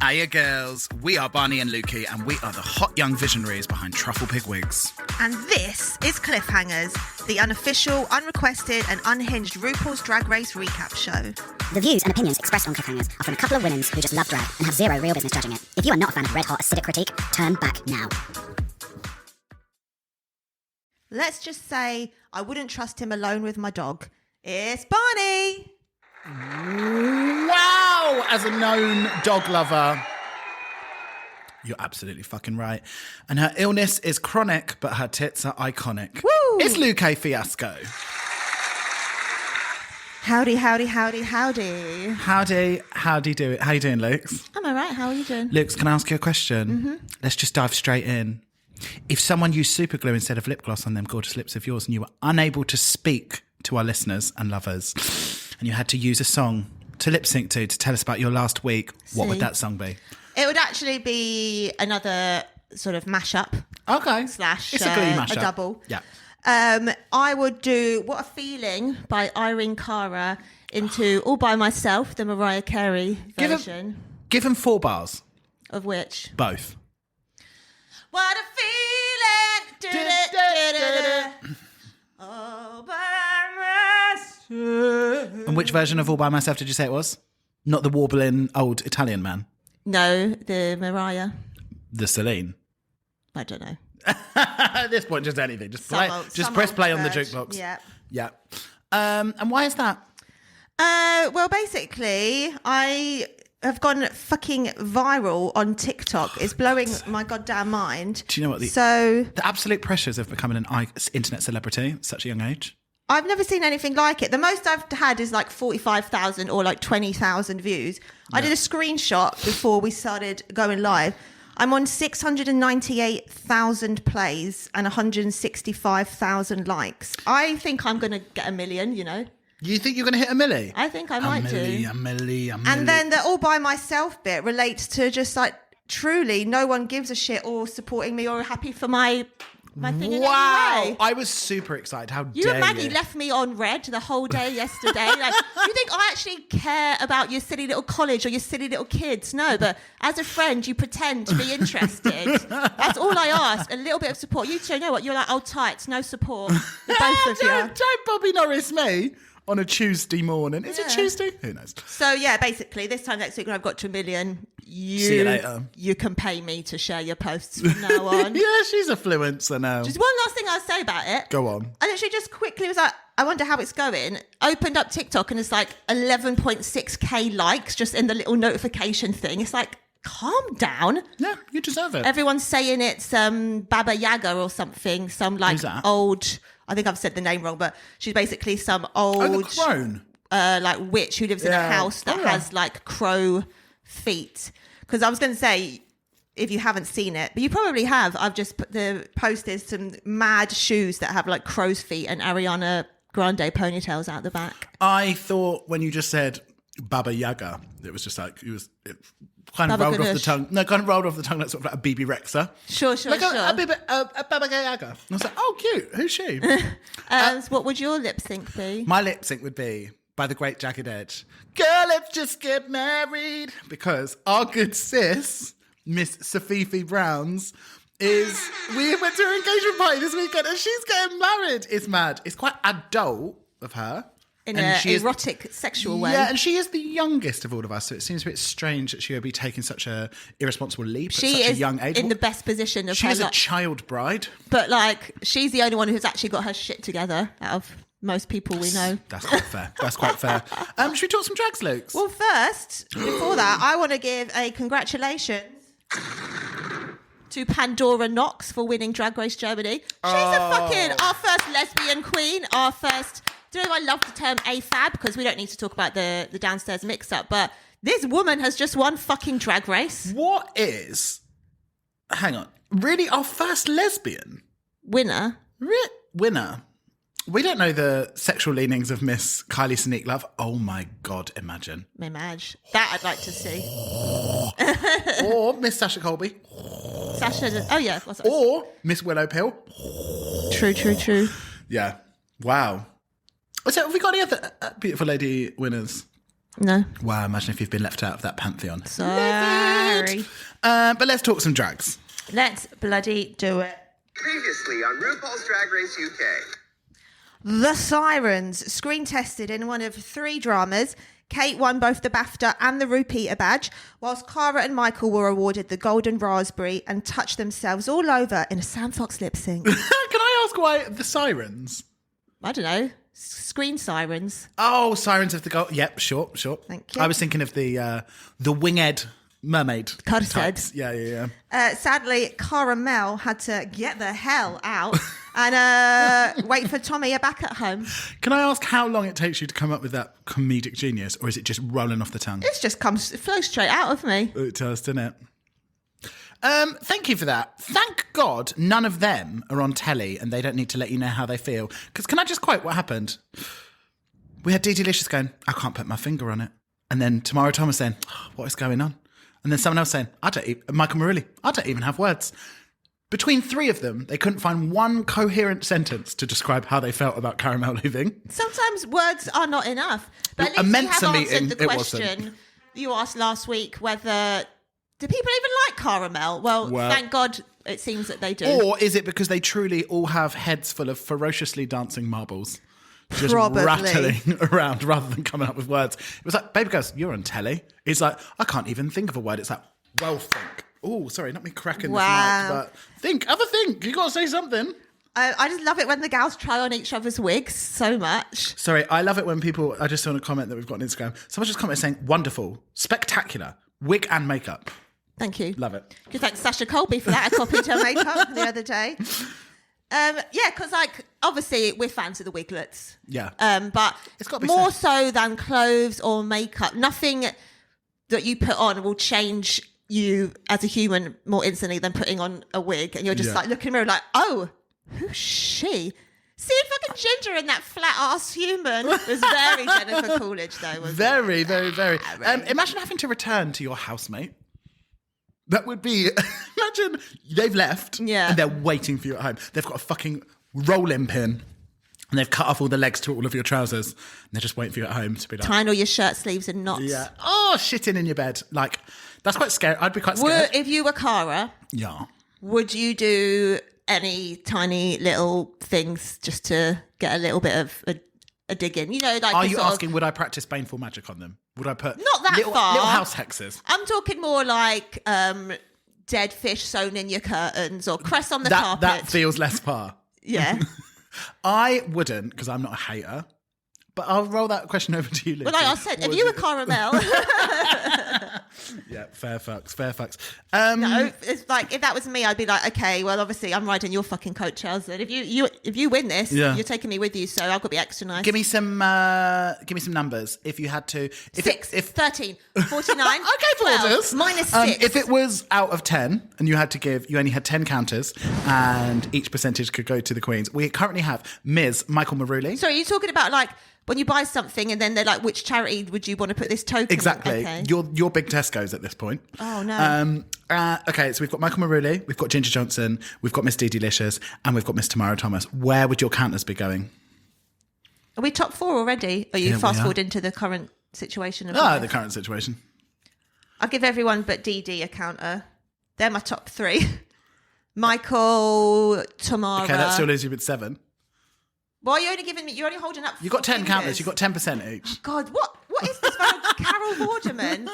Hiya girls, we are Barney and Lukey and we are the hot young visionaries behind Truffle Pig Wigs. And this is Cliffhangers, the unofficial, unrequested and unhinged RuPaul's Drag Race recap show. The views and opinions expressed on Cliffhangers are from a couple of women who just love drag and have zero real business judging it. If you are not a fan of red-hot acidic critique, turn back now. Let's just say I wouldn't trust him alone with my dog. It's Barney! Wow! As a known dog lover, you're absolutely fucking right. And her illness is chronic, but her tits are iconic. Woo! It's Luke Fiasco. Howdy, howdy, howdy, howdy. Howdy do it. How you doing, Lukes? I'm all right. How are you doing? Lukes, can I ask you a question? Mm-hmm. Let's just dive straight in. If someone used super glue instead of lip gloss on them gorgeous lips of yours and you were unable to speak to our listeners and lovers and you had to use a song to lip sync to tell us about your last week, what would that song be? It would actually be another sort of mashup. Okay. Slash it's a glee mashup. A double. Yeah. I would do What a Feeling by Irene Cara into All By Myself, the Mariah Carey version. Give them 4 bars. Of which? Both. What a feeling. All by myself. And which version of All By Myself did you say it was? Not the warbling old Italian man? No, the Mariah. The Celine? I don't know. At this point, just anything. Just press play on the jukebox. Yeah. Yeah. And why is that? Well, basically, I have gone fucking viral on TikTok. It's blowing my goddamn mind. Do you know what? The absolute pressures of becoming an internet celebrity at such a young age. I've never seen anything like it. The most I've had is like 45,000 or like 20,000 views. Yeah. I did a screenshot before we started going live. I'm on 698,000 plays and 165,000 likes. I think I'm going to get 1 million, you know. You think you're going to hit 1 million? I think I might do. 1 million. And then the All By Myself bit relates to just like truly no one gives a shit or supporting me or happy for my thing in any way. I was super excited. How you dare and Maggie you? left me on red the whole day yesterday. Like, you think I actually care about your silly little college or your silly little kids? No, but as a friend, you pretend to be interested. That's all I ask. A little bit of support. You two know what? You're like, oh, tights, no support. The both of you. Don't Bobby Norris me on a Tuesday morning. Is it Tuesday? Who knows? So, yeah, basically, this time next week when I've got to 1 million, see you later. You can pay me to share your posts from now on. Yeah, she's affluencer now. Just one last thing I'll say about it. Go on. I literally just quickly was like, I wonder how it's going. Opened up TikTok and it's like 11.6k likes just in the little notification thing. It's like, calm down. Yeah, you deserve it. Everyone's saying it's Baba Yaga or something. Some like old, I think I've said the name wrong, but she's basically some old the crone. Like witch who lives in a house that has like crow feet. Because I was going to say, if you haven't seen it, but you probably have, I've just posted some mad shoes that have like crow's feet and Ariana Grande ponytails out the back. I thought when you just said Baba Yaga, it was just like, it kind of Baba rolled off the Ganoush. tongue. No, kind of rolled off the tongue like sort of like a BB Rexa. Sure. Like a Baba Yaga. And I was like, oh, cute. Who's she? So what would your lip sync be? My lip sync would be by the great Jagged Edge. Girl, let's just get married. Because our good sis, Miss Safifi Browns, we went to her engagement party this weekend and she's getting married. It's mad. It's quite adult of her. In an erotic, sexual way. Yeah, and she is the youngest of all of us, so it seems a bit strange that she would be taking such a irresponsible leap at such a young age. She is in the best position of her life. She's a child bride. But, like, she's the only one who's actually got her shit together out of most people we know. That's quite fair. That's quite fair. Should we talk some drags, Luke? Well, first, before that, I want to give a congratulations to Pandora Knox for winning Drag Race Germany. She's our first lesbian queen, our first... Do you know I love the term AFAB because we don't need to talk about the downstairs mix-up, but this woman has just won fucking Drag Race. What is... Hang on. Really? Our first lesbian? Winner? Winner? We don't know the sexual leanings of Miss Kylie Sneak Love. Oh my God, imagine. That I'd like to see. Or Miss Sasha Colby. Or Miss Willow Pill. True. Yeah. Wow. So have we got any other beautiful lady winners? No. Wow, imagine if you've been left out of that pantheon. Sorry. But let's talk some drags. Let's bloody do it. Previously on RuPaul's Drag Race UK. The Sirens, screen tested in one of 3 dramas. Kate won both the BAFTA and the Repeater badge, whilst Cara and Michael were awarded the Golden Raspberry and touched themselves all over in a Sam Fox lip sync. Can I ask why the Sirens? I don't know. Screen sirens. Oh, Sirens of the Gold. Yep, sure. Thank you. I was thinking of the winged mermaid. Cursed. Yeah. Sadly, Cara Mel had to get the hell out and wait for Tommy back at home. Can I ask how long it takes you to come up with that comedic genius, or is it just rolling off the tongue? It flows straight out of me. It does, doesn't it? Thank you for that. Thank God none of them are on telly and they don't need to let you know how they feel. Because can I just quote what happened? We had DD Licious going, I can't put my finger on it. And then Tamara Thomas saying, what is going on? And then someone else saying, Michael Marulli, I don't even have words. Between 3 of them, they couldn't find one coherent sentence to describe how they felt about Caramel leaving. Sometimes words are not enough. But at least Immense you have answered meeting, the it question wasn't. you asked last week whether... Do people even like Caramel? Well, thank God it seems that they do. Or is it because they truly all have heads full of ferociously dancing marbles? Just Probably. rattling around rather than coming up with words. It was like, baby girls, you're on telly. It's like, I can't even think of a word. It's like, well, think. Oh, sorry, not me cracking this mic, but have a think. You got to say something. I just love it when the gals try on each other's wigs so much. Sorry, I love it when people, I just saw a comment that we've got on Instagram. Someone just commented saying, wonderful, spectacular, wig and makeup. Thank you. Love it. Just thank Sasha Colby for that. I copied her makeup the other day. Because obviously we're fans of the wiglets. Yeah. But It's gotta be more said. so than clothes or makeup. Nothing that you put on will change you as a human more instantly than putting on a wig. And you're just like looking in the mirror like, oh, who's she? See fucking Ginger in that flat ass human. It was very Jennifer Coolidge though. Wasn't Very, it? very, very. Imagine having to return to your housemate. That would be, imagine they've left and they're waiting for you at home. They've got a fucking rolling pin and they've cut off all the legs to all of your trousers and they're just waiting for you at home to be like... Tying all your shirt sleeves and knots. Yeah. Oh, shitting in your bed. Like, that's quite scary. I'd be quite scared. If you were Cara, would you do any tiny little things just to get a little bit of a dig in? You know, like... Are you asking, would I practice baneful magic on them? Would I put... Not that little, far. Little house hexes? I'm talking more like dead fish sewn in your curtains or cress on the carpet. That feels less far. Yeah. I wouldn't, because I'm not a hater. But I'll roll that question over to you, Lucy. Well, like I said, if you were Caramel... Yeah, fair fucks. No, it's like, if that was me, I'd be like, okay, well, obviously I'm riding your fucking coattails. And if you win this, you're taking me with you, so I've got to be extra nice. Give me some numbers if you had to. 13, 49, okay, 12, orders. minus 6. If it was out of 10 and you had to give, you only had 10 counters and each percentage could go to the queens. We currently have Ms. Michael Marulli. So are you talking about like when you buy something and then they're like, which charity would you want to put this token Exactly. in? Okay. Your big Tesco's at this point. Oh, no. Okay, so we've got Michael Marulli, we've got Ginger Johnson, we've got Miss Dee Delicious, and we've got Miss Tamara Thomas. Where would your counters be going? Are we top 4 already? Or are you fast forward into the current situation? The current situation. I'll give everyone but DD a counter. They're my top 3. Michael, Tamara. Okay, that still leaves you with 7. Why are you only giving me? You're only holding up. You got 10 fingers. counters. You got 10% each. God, what is this about Carol Vorderman?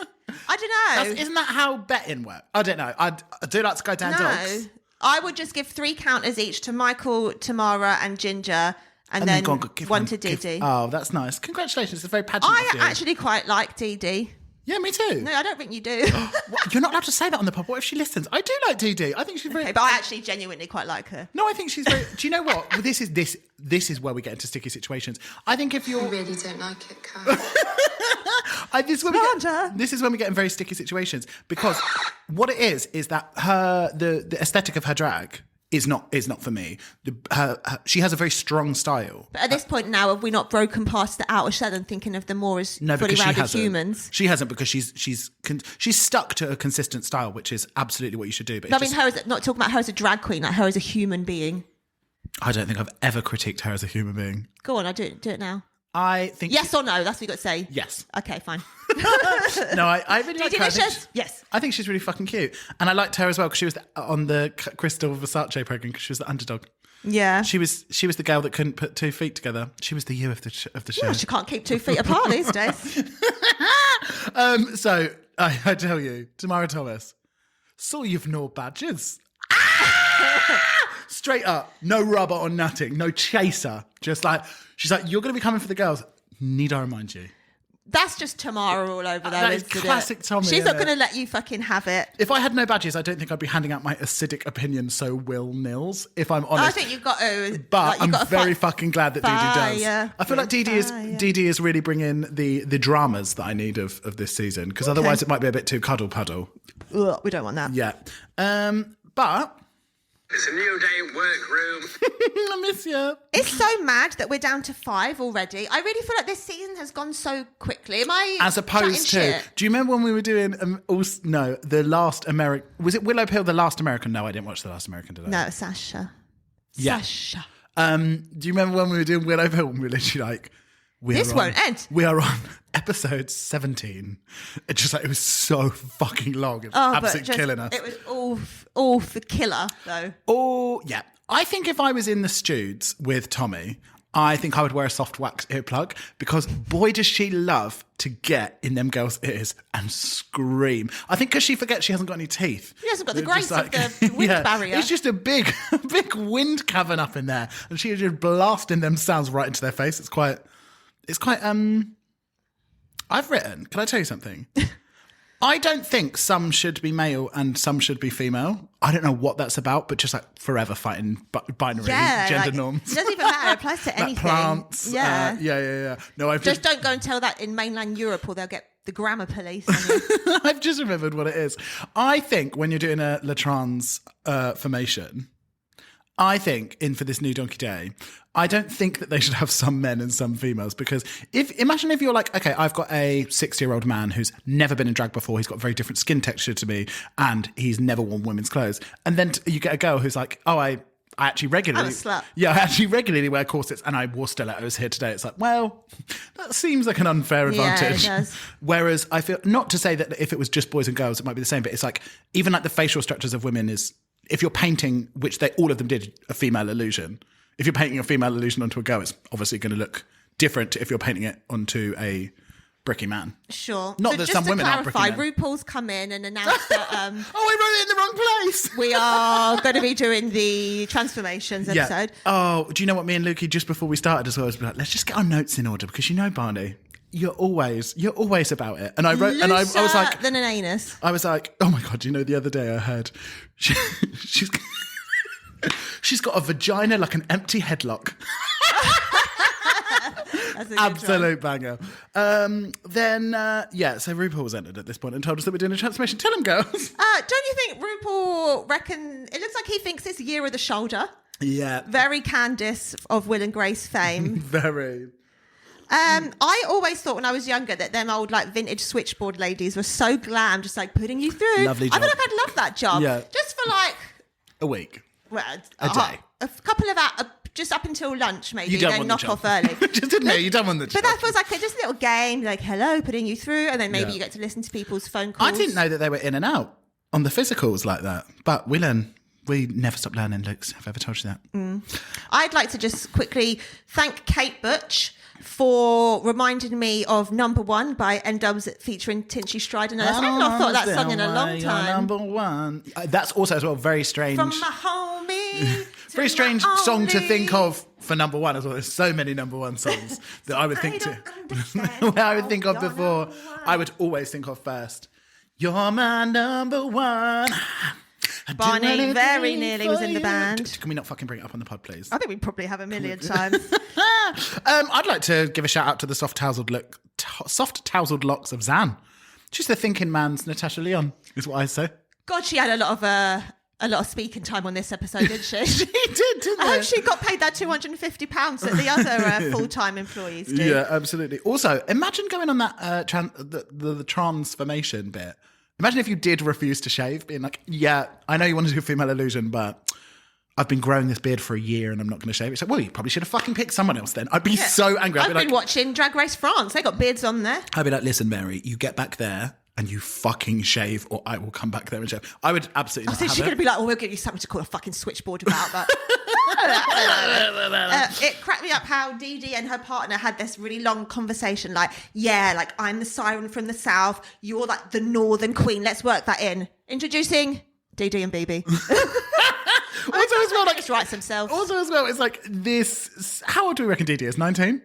I don't know. Isn't that how betting works? I don't know. I do like to go down dogs. I would just give 3 counters each to Michael, Tamara, and Ginger, and then go on, give one to Dee. Oh, that's nice. Congratulations. It's very pageant of I you. actually quite like Dee. Yeah, me too. No, I don't think you do. What? You're not allowed to say that on the pod. What if she listens? I do like Dee. I think she's very... Okay, but I actually genuinely quite like her. No, I think she's very... Do you know what? Well, this is where we get into sticky situations. I think if you're... I really don't like it, Carl. This is when we get in very sticky situations, because what it is that the aesthetic of her drag is not for me. She has a very strong style. But at this point now, have we not broken past the outer shell and thinking of them more as fully rounded humans? She hasn't, because she's stuck to a consistent style, which is absolutely what you should do. But I mean, not talking about her as a drag queen, like her as a human being. I don't think I've ever critiqued her as a human being. Go on, I do it now. I think... Yes or no? That's what you got to say. Yes. Okay, fine. No, I really like her. Delicious? Yes. I think she's really fucking cute. And I liked her as well because she was on the Crystal Versace program because she was the underdog. Yeah. She was the girl that couldn't put 2 feet together. She was the you of the show. Yeah, she can't keep 2 feet apart these days. So I tell you, Tamara Thomas, so you've no badges. Straight up, no rubber or nothing, no chaser. Just like, she's like, you're going to be coming for the girls. Need I remind you? That's just Tamara all over there. That is isn't it? classic Tommy, She's not isn't going to let you fucking have it. If I had no badges, I don't think I'd be handing out my acidic opinion so will-nils, if I'm honest. I think you've got to... But you've got I'm to very fucking glad that Dee Dee does. I feel like Dee Dee is really bringing the dramas that I need of this season, because otherwise it might be a bit too cuddle puddle. Ugh, we don't want that. Yeah. But... It's a new day, workroom. I miss you. It's so mad that we're down to 5 already. I really feel like this season has gone so quickly. Am I As opposed to... shit? Do you remember when we were doing... the last American... Was it Willow Pill, The Last American? No, I didn't watch The Last American, did I? No, Sasha. Yeah. Sasha. Do you remember when we were doing Willow Pill and we were literally like... This won't end. We are on episode 17. It just like, it was so fucking long. It was absolutely killing us. It was all for killer, though. Oh, yeah. I think if I was in the studs with Tommy, I think I would wear a soft wax earplug because boy, does she love to get in them girls' ears and scream. I think because she forgets she hasn't got any teeth. She hasn't got the It's grace just of the wind barrier. It's just a big wind cavern up in there. And she is just blasting them sounds right into their face. It's quite, I've written, can I tell you something? I don't think some should be male and some should be female. I don't know what that's about, but just like forever fighting binary gender norms. It doesn't even matter. It applies to anything. Plants. Yeah. Yeah. No, I've Just don't go and tell that in mainland Europe or they'll get the grammar police. I've just remembered what it is. I think when you're doing a La Trans formation, I think in for this new Donkey Day, I don't think that they should have some men and some females because imagine if you're like, okay, I've got a 60-year-old man who's never been in drag before, he's got very different skin texture to me, and he's never worn women's clothes. And then you get a girl who's like, oh, I actually regularly... I'm a slut. Yeah, I actually regularly wear corsets and I wore stilettos here today. It's like, well, that seems like an unfair advantage. Yeah, it does. Whereas I feel, not to say that if it was just boys and girls, it might be the same, but it's like, even like the facial structures of women is, if you're painting, which all of them did, a female illusion, if you're painting a female illusion onto a girl, it's obviously going to look different to if you're painting it onto a bricky man. Sure. Not so that just some to women aren't clarify, bricky men. RuPaul's come in and announced that Oh, I wrote it in the wrong place. we are going to be doing the transformations episode. Oh, do you know what me and Lukey, just before we started as well, was like, let's just get our notes in order because you know, Barney, you're always about it. And I wrote, and I was like, than an anus. I was like, oh my God, do you know the other day I heard she's got a vagina like an empty headlock. That's a good Absolute banger. So RuPaul's entered at this point and told us that we're doing a transformation. Tell them, girls. Don't you think RuPaul it looks like he thinks it's Year of the Shoulder. Yeah. Very Candice of Will and Grace fame. Very. I always thought when I was younger that them old like vintage switchboard ladies were so glam, just like putting you through. Lovely I feel job. like I'd love that job. Yeah. Just for like A week. well, A day. a couple of hours, just up until lunch maybe, You don't then want knock the job. off early. Just admit you don't want the job. But that was like just a little game, like hello, putting you through, and then maybe Yeah. you get to listen to people's phone calls. I didn't know that they were in and out on the physicals like that. But we learn. We never stop learning, Luke. Have I ever told you that? I'd like to just quickly thank Kate Butch for reminding me of Number One by N-Dubs featuring Tinchy Stryder. I've not thought that song in a long time. Number one. That's also as well very strange. From my homie. Very to strange my song to only. think of for number one as well. There's so many number one songs that I would think don't understand I would think of how you're before. number one. I would always think of first. You're my number one. I'd do Barney anything very nearly was for in the you. band. Can we not fucking bring it up on the pod, please? I think we probably have a million times. I'd like to give a shout out to the soft tousled locks of Zan. She's the thinking man's Natasha Lyonne, is what I say. God, she had a lot of speaking time on this episode, didn't she? She did, didn't I she? hope she got paid that £250 that the other full-time employees do. Yeah, absolutely. Also, imagine going on that the transformation bit. Imagine if you did refuse to shave, being like, yeah, I know you want to do female illusion, but I've been growing this beard for a year and I'm not going to shave it. It's like, well, you probably should have fucking picked someone else then. I'd be so angry. I've been watching Drag Race France. They got beards on there. I'd be like, listen, Mary, you get back there and you fucking shave or I will come back there and shave. I would absolutely not have she's it. going to be like, we'll give you something to call a fucking switchboard about. But it cracked me up how Dee Dee and her partner had this really long conversation. Like, I'm the siren from the south. You're like the northern queen. Let's work that in. Introducing Dee Dee and BB. Also as well, just writes themselves. Also as well, it's like this. How old do we reckon Dee Dee is? 19?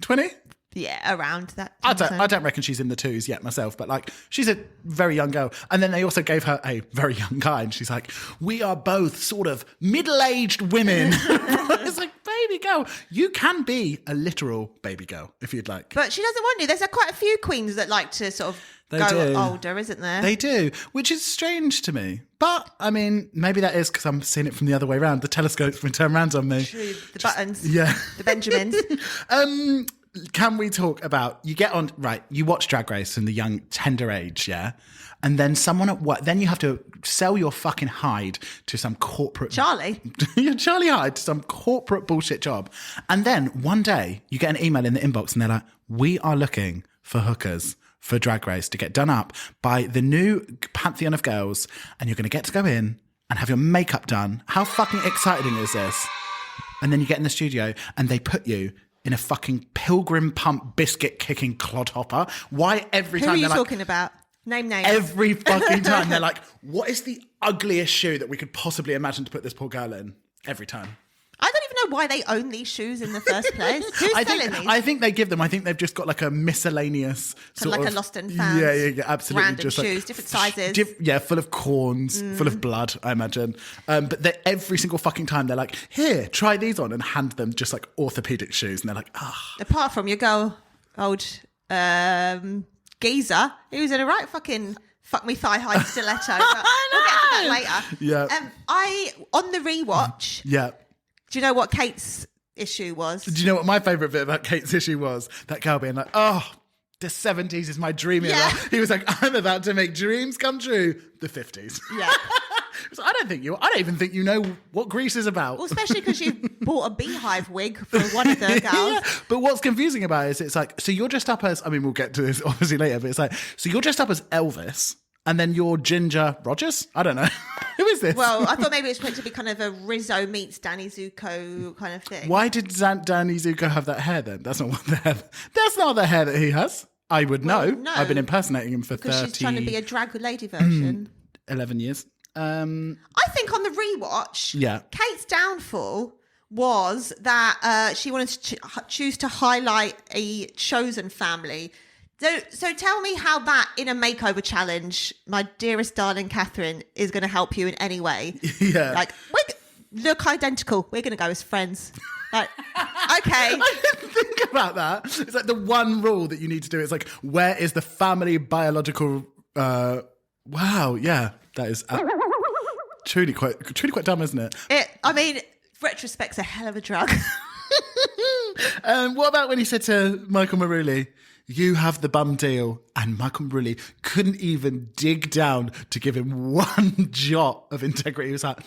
20? Yeah, around that. I don't reckon she's in the 2s yet myself, but like she's a very young girl. And then they also gave her a very young guy, and she's like, we are both sort of middle-aged women. It's like, baby girl, you can be a literal baby girl if you'd like. But she doesn't want to. There's quite a few queens that like to sort of go older, isn't there? They do, which is strange to me. But, I mean, maybe that is because I'm seeing it from the other way around. The telescope's been turned around on me. True, the buttons. Yeah. The Benjamins. Can we talk about, you watch Drag Race from the young, tender age, yeah? And then someone at work, then you have to sell your fucking hide to some corporate... Charlie Hyde to some corporate bullshit job. And then one day you get an email in the inbox and they're like, we are looking for hookers for Drag Race to get done up by the new pantheon of girls, and you're going to go in and have your makeup done. How fucking exciting is this? And then you get in the studio and they put you in a fucking Pilgrim Pump biscuit kicking clodhopper. Why every time? Who are you talking about? Name names. Every fucking time they're like, what is the ugliest shoe that we could possibly imagine to put this poor girl in? Every time. I don't even know why they own these shoes in the first place. Who's selling these? I think they give them. I think they've just got like a miscellaneous sort like of a Lost and Found. Yeah, absolutely. Random just shoes, like, different sizes. Full of corns, full of blood, I imagine. But every single fucking time they're like, here, try these on, and hand them just like orthopedic shoes, and they're like, Apart from your girl, old geezer, who's in a right fucking fuck me thigh high stiletto. But we'll get to that later. Yeah. On the rewatch. Yeah. Do you know what Kate's issue was? Do you know what my favourite bit about Kate's issue was? That girl being like, the 70s is my dream era. Yeah. He was like, I'm about to make dreams come true. The 50s. Yeah. So I don't even think you know what Greece is about. Well, especially because you bought a beehive wig for one of the girls. Yeah. But what's confusing about it is it's like, so you're dressed up as, I mean, we'll get to this obviously later, but it's like, so you're dressed up as Elvis and then you're Ginger Rogers? I don't know. Who is this? Well, I thought maybe it's meant to be kind of a Rizzo meets Danny Zuko kind of thing. Why did Danny Zuko have that hair then? That's not what that's not the hair that he has. I would know. No. I've been impersonating him for because she's trying to be a drag lady version. 11 years. I think on the rewatch, Yeah. Kate's downfall was that she wanted to choose to highlight a chosen family. So tell me how that, in a makeover challenge, my dearest darling Catherine, is going to help you in any way. Yeah. Like, we look identical. We're going to go as friends. Like, okay. I didn't think about that. It's like the one rule that you need to do. It's like, where is the family biological... wow, yeah. That is truly quite dumb, isn't it? I mean, retrospect's a hell of a drug. What about when he said to Michael Maruli, you have the bum deal, and Michael Maruli couldn't even dig down to give him one jot of integrity. He was like,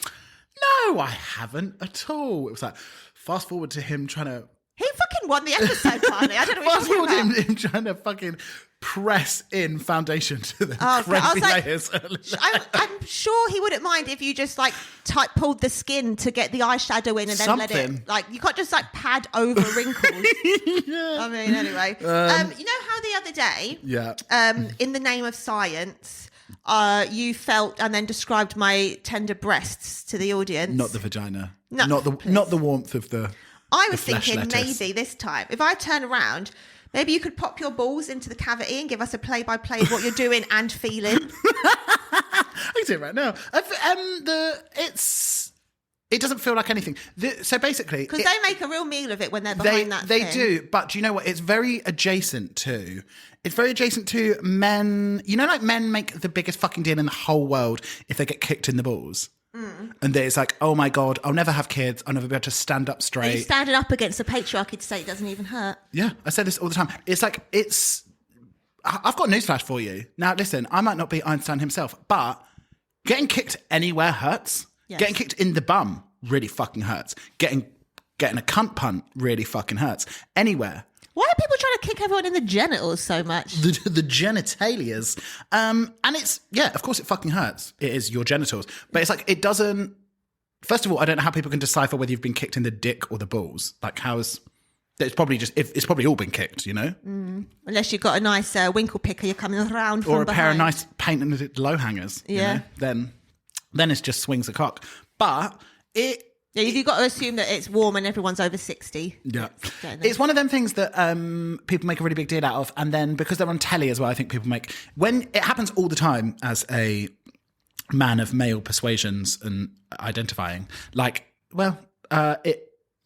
no, I haven't at all. It was like, fast forward to him trying to... He fucking won the episode, finally. I don't know what Fast you're forward talking to about. him trying to fucking press in foundation to the I crazy was like, layers. I'm sure he wouldn't mind if you just like pulled the skin to get the eyeshadow in and then let Something. it, like, you can't just like pad over wrinkles. Yeah. I mean, anyway. You know how the other day, Yeah. in the name of science, you felt and then described my tender breasts to the audience? Not the vagina. No, not the warmth of the... I was the flesh thinking lettuce. maybe this time, if I turn around, maybe you could pop your balls into the cavity and give us a play-by-play of what you're doing and feeling. I can see it right now. It doesn't feel like anything. So basically... Because they make a real meal of it when they're behind that They thing. do, but do you know what? It's very adjacent to... It's very adjacent to men... You know, like men make the biggest fucking deal in the whole world if they get kicked in the balls. And it's like, oh my God, I'll never have kids. I'll never be able to stand up Are you straight. standing up against the patriarchy to say it doesn't even hurt? Yeah, I say this all the time. It's like, I've got a newsflash for you. Now, listen, I might not be Einstein himself, but getting kicked anywhere hurts. Yes. Getting kicked in the bum really fucking hurts. Getting a cunt punt really fucking hurts. Anywhere. Why are people trying to kick everyone in the genitals so much? The genitalias. And it's, yeah, of course it fucking hurts. It is your genitals. But it's like, it doesn't... First of all, I don't know how people can decipher whether you've been kicked in the dick or the balls. Like, it's probably all been kicked, you know? Unless you've got a nice winkle picker, you're coming around from or a behind. pair of nice painted low hangers. Yeah. You know? Then it just swings a cock. But Yeah, you've got to assume that it's warm and everyone's over 60. Yeah. It's one of them things that people make a really big deal out of. And then because they're on telly as well, I think people when it happens all the time as a man of male persuasions and identifying, it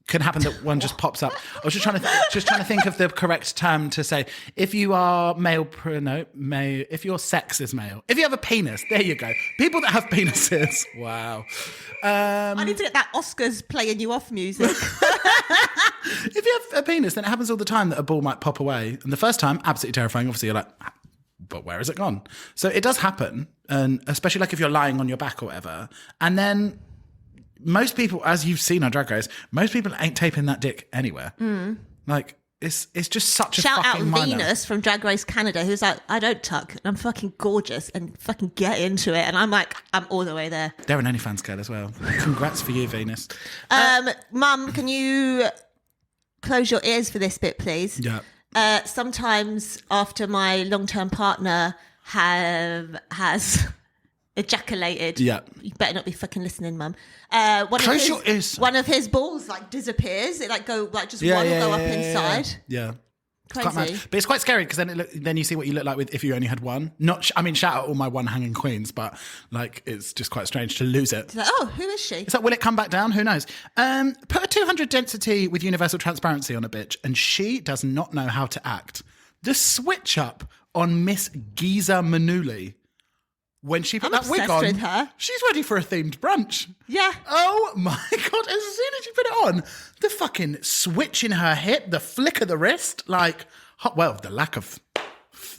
can happen that one just pops up. I was just trying to think of the correct term to say. If you are male, if your sex is male, if you have a penis, there you go. People that have penises, wow. I need to get that Oscars playing you off music. If you have a penis, then it happens all the time that a ball might pop away. And the first time, absolutely terrifying. Obviously, you're like, but where has it gone? So it does happen. And especially like if you're lying on your back or whatever. And then most people, as you've seen on Drag Race, most people ain't taping that dick anywhere. Like, it's just such a Shout out fucking minor. Venus from Drag Race Canada, who's like, I don't tuck, and I'm fucking gorgeous, and fucking get into it. And I'm like, I'm all the way there. They're an OnlyFans girl as well. Congrats for you, Venus. Mum, can you close your ears for this bit, please? Yeah. Sometimes after my long-term partner has ejaculated. Yeah. You better not be fucking listening, Mum. Close your ears. One of his balls like disappears. It like one will go up inside. Yeah. Crazy. It's quite mad. But it's quite scary because then you see what you look like if you only had one. Shout out all my one hanging queens, but like it's just quite strange to lose it. It's like, oh, who is she? It's like, will it come back down? Who knows? Put a 200 density with universal transparency on a bitch, and she does not know how to act. The switch up on Miss Giza Manuli. When she put I'm that wig obsessed on, with her. She's ready for a themed brunch. Yeah. Oh my God. As soon as she put it on, the fucking switch in her hip, the flick of the wrist, the lack of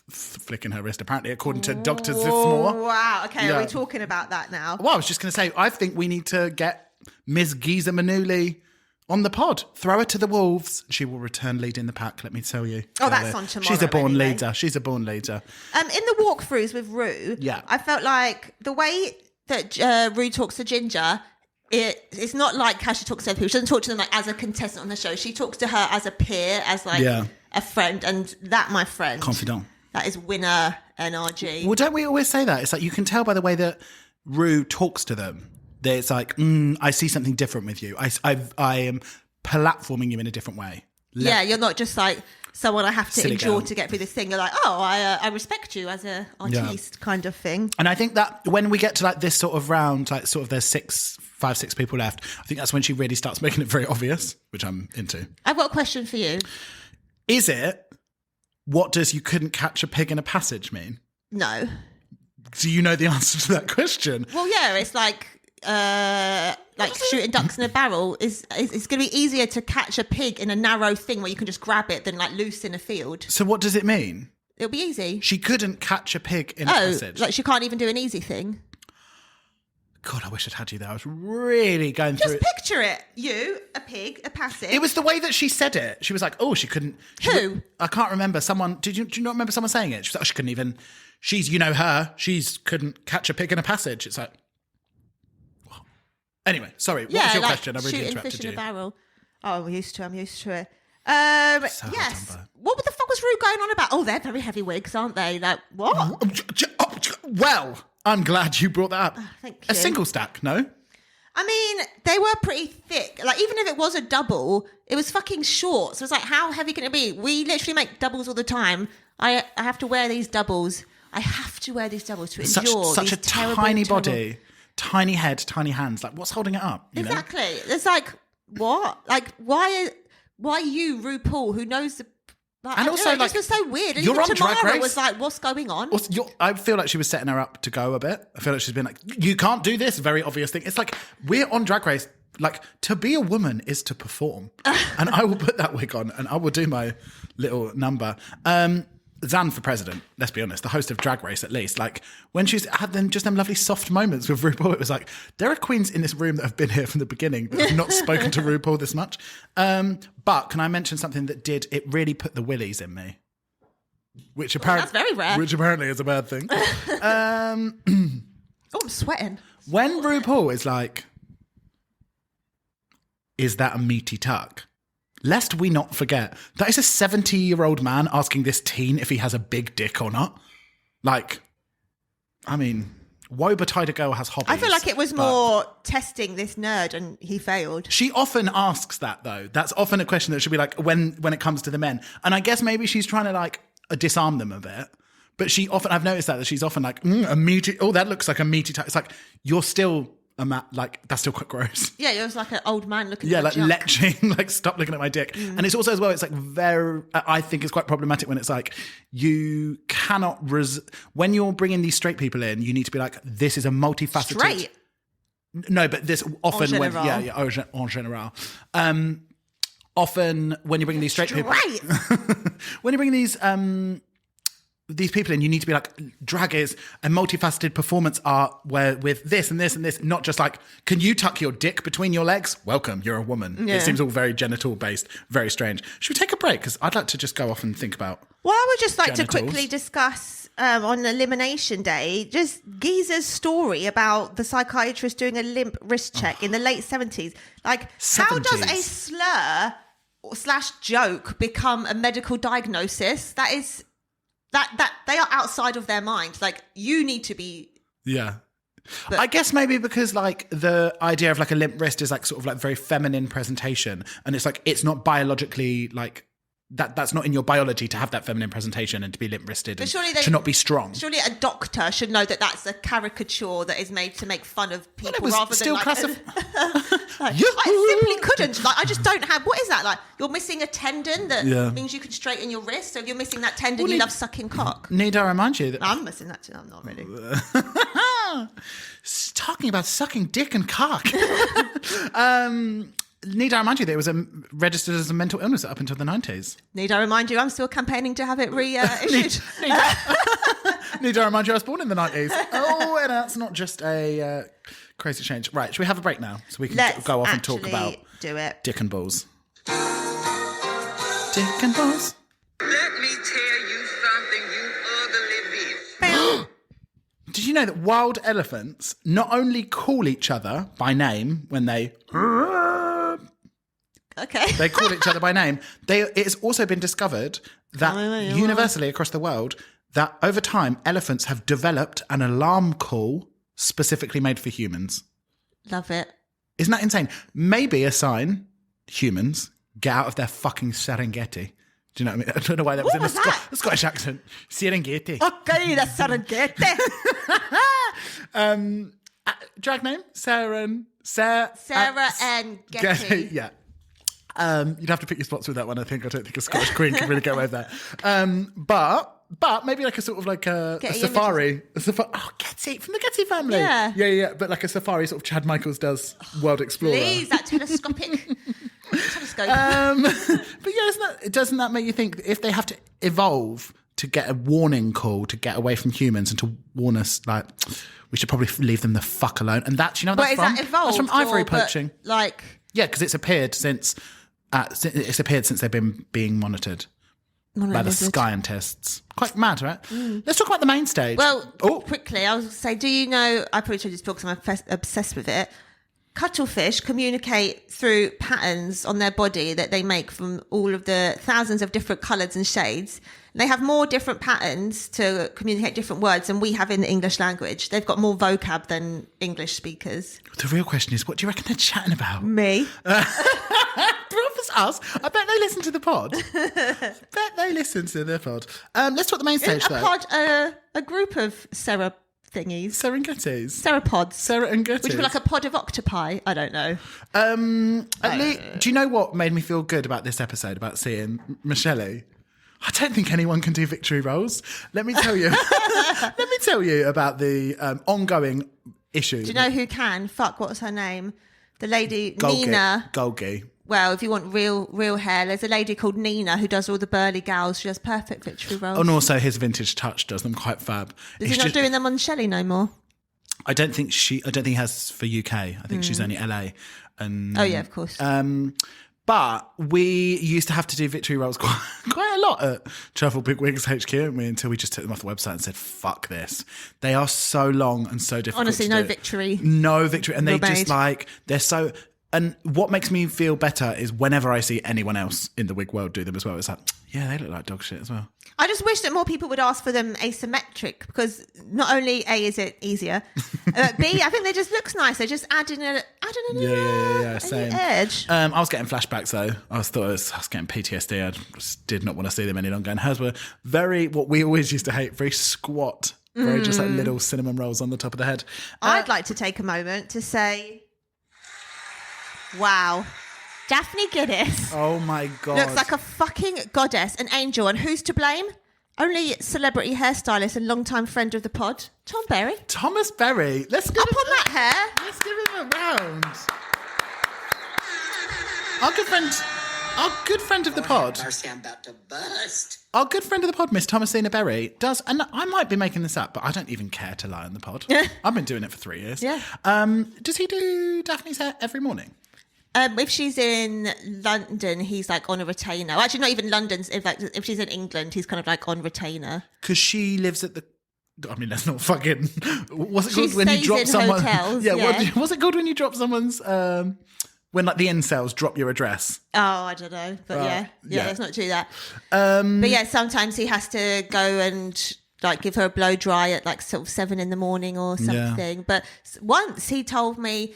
flicking her wrist, apparently, according to Dr. Zismore. Wow. Okay, Yeah. are we talking about that now? Well, I was just going to say, I think we need to get Miss Giza Manuli on the pod. Throw her to the wolves. She will return leading the pack, let me tell you. Oh, that's on tomorrow. She's a born anyway. leader. She's a born leader. In the walkthroughs with Rue, Yeah. I felt like the way that Rue talks to Ginger, it's not like how she talks to other people. She doesn't talk to them like as a contestant on the show. She talks to her as a peer, as like a friend, and that, my friend, Confidant. that is winner NRG. Well, don't we always say that? It's like you can tell by the way that Rue talks to them. That it's like, I see something different with you. I am platforming you in a different way. Yeah, you're not just like someone I have to Silly endure girl. to get through this thing. You're like, oh, I respect you as an artiste kind of thing. And I think that when we get to like this sort of round, like sort of there's 5, 6 people left, I think that's when she really starts making it very obvious, which I'm into. I've got a question for you. Is it, what does you couldn't catch a pig in a passage mean? No. Do you know the answer to that question? Well, yeah, it's like shooting ducks in a barrel. It's going to be easier to catch a pig in a narrow thing where you can just grab it than like loose in a field. So what does it mean? It'll be easy. She couldn't catch a pig in a passage. Like she can't even do an easy thing. God, I wish I'd had you there. I was really going through Just picture it. You, a pig, a passage. It was the way that she said it. She was like, oh, she couldn't. Who? I can't remember. Someone, do you not remember someone saying it? She was like, oh, she couldn't even, you know her, couldn't catch a pig in a passage. It's like, what? Anyway, sorry. What was your question? I really shooting interrupted fish you. in a barrel. Oh, I'm used to it. So Yes. Dumbo. What the fuck was Rue going on about? Oh, they're very heavy wigs, aren't they? Like, what? Well, I'm glad you brought that up. Thank you. A single stack, no? I mean, they were pretty thick. Like, even if it was a double, it was fucking short. So it's like, how heavy can it be? We literally make doubles all the time. I have to wear these doubles. I have to wear these doubles to endure Such these a terrible, tiny terrible... body, tiny head, tiny hands. Like, what's holding it up? You know? Exactly. It's like, what? Like, why you, RuPaul, who knows the... Like, And I don't also, know, it like, just was so weird. And you're even on Drag Tamara Race. was like, what's going on? I feel like she was setting her up to go a bit. I feel like she's been like, you can't do this. Very obvious thing. It's like, we're on Drag Race. Like, to be a woman is to perform. And I will put that wig on and I will do my little number. Zan for president, let's be honest, the host of Drag Race at least, like when she's had them lovely soft moments with RuPaul, it was like, there are queens in this room that have been here from the beginning that have not spoken to RuPaul this much. But can I mention something that it really put the willies in me? Which that's very rare. Which apparently is a bad thing. Oh, I'm sweating. When RuPaul is like, is that a meaty tuck? Lest we not forget, that is a 70-year-old man asking this teen if he has a big dick or not. Like, I mean, woe betide a girl has hobbies. I feel like it was more testing this nerd and he failed. She often asks that, though. That's often a question that should be like, when it comes to the men. And I guess maybe she's trying to, like, disarm them a bit. But I've noticed that she's often like, a meaty, oh, that looks like a meaty tuck. It's like, you're still... like that's still quite gross. Yeah, it was like an old man looking at like junk. Leching, like stop looking at my dick. And it's also as well, it's like I think it's quite problematic when it's like you cannot when you're bringing these straight people in, you need to be like, this is a multifaceted. Straight? No, but this often when en general. Often when you're bringing these straight people, when you're bringing these people in, you need to be like, drag is a multifaceted performance art where with this and this and this, not just like, can you tuck your dick between your legs? Welcome, you're a woman. Yeah. It seems all very genital based, very strange. Should we take a break? Because I'd like to just go off and think about Well, I would just like genitals. to quickly discuss on Elimination Day, just Giza's story about the psychiatrist doing a limp wrist check in the late 70s. Like, 70s. How does a slur / joke become a medical diagnosis? That is... That they are outside of their mind. Like, you need to be... Yeah. I guess maybe because like the idea of like a limp wrist is like sort of like very feminine presentation. And it's like, it's not biologically like... That's not in your biology to have that feminine presentation and to be limp-wristed and to not be strong. Surely a doctor should know that that's a caricature that is made to make fun of people rather still than like... I simply couldn't. Like, I just don't have... What is that? Like, you're missing a tendon that means you can straighten your wrist. So if you're missing that tendon, you love sucking cock. Need I remind you that... I'm missing that too. I'm not really. Talking about sucking dick and cock. Need I remind you that it was registered as a mental illness up until the 90s? Need I remind you I'm still campaigning to have it reissued? Need I remind you I was born in the 90s? Oh, and that's not just a crazy change. Right, should we have a break now so we can go off and talk about dick and balls? Dick and balls. Let me tell you something, you ugly bitch. Did you know that wild elephants not only call each other by name when they... Okay. They call each other by name. It's also been discovered that universally across the world, that over time, elephants have developed an alarm call specifically made for humans. Love it. Isn't that insane? Maybe a sign, humans, get out of their fucking Serengeti. Do you know what I mean? I don't know why that was in a Scottish accent. Serengeti. Okay, the Serengeti. Drag name? Sarah and Getty. Yeah. You'd have to pick your spots with that one, I think. I don't think a Scottish queen can really get away with that. But maybe like a sort of like a safari. Getty, from the Getty family. Yeah. But like a safari, sort of Chad Michaels does World Explorer. Please, that telescope. But yeah, doesn't that make you think if they have to evolve to get a warning call to get away from humans and to warn us, like, we should probably leave them the fuck alone? And that's, that's from? That evolved? That's from ivory poaching. Like... Yeah, because it's appeared since they've been being monitored by the scientists. Quite mad, right? Let's talk about the main stage. Well, quickly, I was say, do you know? I probably told you this book because I'm obsessed with it. Cuttlefish communicate through patterns on their body that they make from all of the thousands of different colours and shades. They have more different patterns to communicate different words than we have in the English language. They've got more vocab than English speakers. The real question is, what do you reckon they're chatting about? Me. It's us. I bet they listen to the pod. Let's talk the main stage, though. A group of thingies. Serengetis. Seropods. Serengetis. Which were like a pod of octopi. I don't know. Do you know what made me feel good about this episode, about seeing Michelle? I don't think anyone can do victory roles. Let me tell you. Let me tell you about the ongoing issue. Do you know who can? What was her name? The lady, Golgi. Nina. Golgi. Well, if you want real hair, there's a lady called Nina who does all the burly gals. She does perfect victory rolls. And also his vintage touch does them quite fab. Is he not doing them on Shelley no more? I don't think he has for UK. I think she's only LA. And Oh yeah, of course. But we used to have to do victory rolls quite a lot at Truffle Pig Wigs HQ, didn't we? Until we just took them off the website and said, fuck this. They are so long and so difficult. Honestly, to no do. victory. No victory. And they Well just made. they're so... And what makes me feel better is whenever I see anyone else in the wig world do them as well, it's like, yeah, they look like dog shit as well. I just wish that more people would ask for them asymmetric, because not only A, is it easier, B, I think they just looks nice. They're just adding a Same. edge. I was getting flashbacks though. I was getting PTSD. I just did not want to see them any longer. And hers were very, what we always used to hate, very squat, very just like little cinnamon rolls on the top of the head. I'd like to take a moment to say, wow, Daphne Guinness Oh my God. looks like a fucking goddess, an angel. And who's to blame? Only celebrity hairstylist and longtime friend of the pod, Tom Berry. Thomas Berry. Let's give Up him on that hair. Let's give him a round. Our good friend of the pod. Mercy, I'm about to bust. Our good friend of the pod, Miss Thomasina Berry, does, and I might be making this up, but I don't even care to lie on the pod. I've been doing it for 3 years. Yeah. Does he do Daphne's hair every morning? If she's in London, he's like on a retainer. Well, actually, not even London. If she's in England, he's kind of like on retainer. Because she lives at the... I mean, that's not fucking... What's it She called when you stays drop in someone... hotels, yeah, yeah. what's it called when you drop someone's... when like the incels drop your address? Oh, I don't know, but yeah, let's not do that. But yeah, sometimes he has to go and like give her a blow dry at like sort of 7 a.m. or something. But once he told me,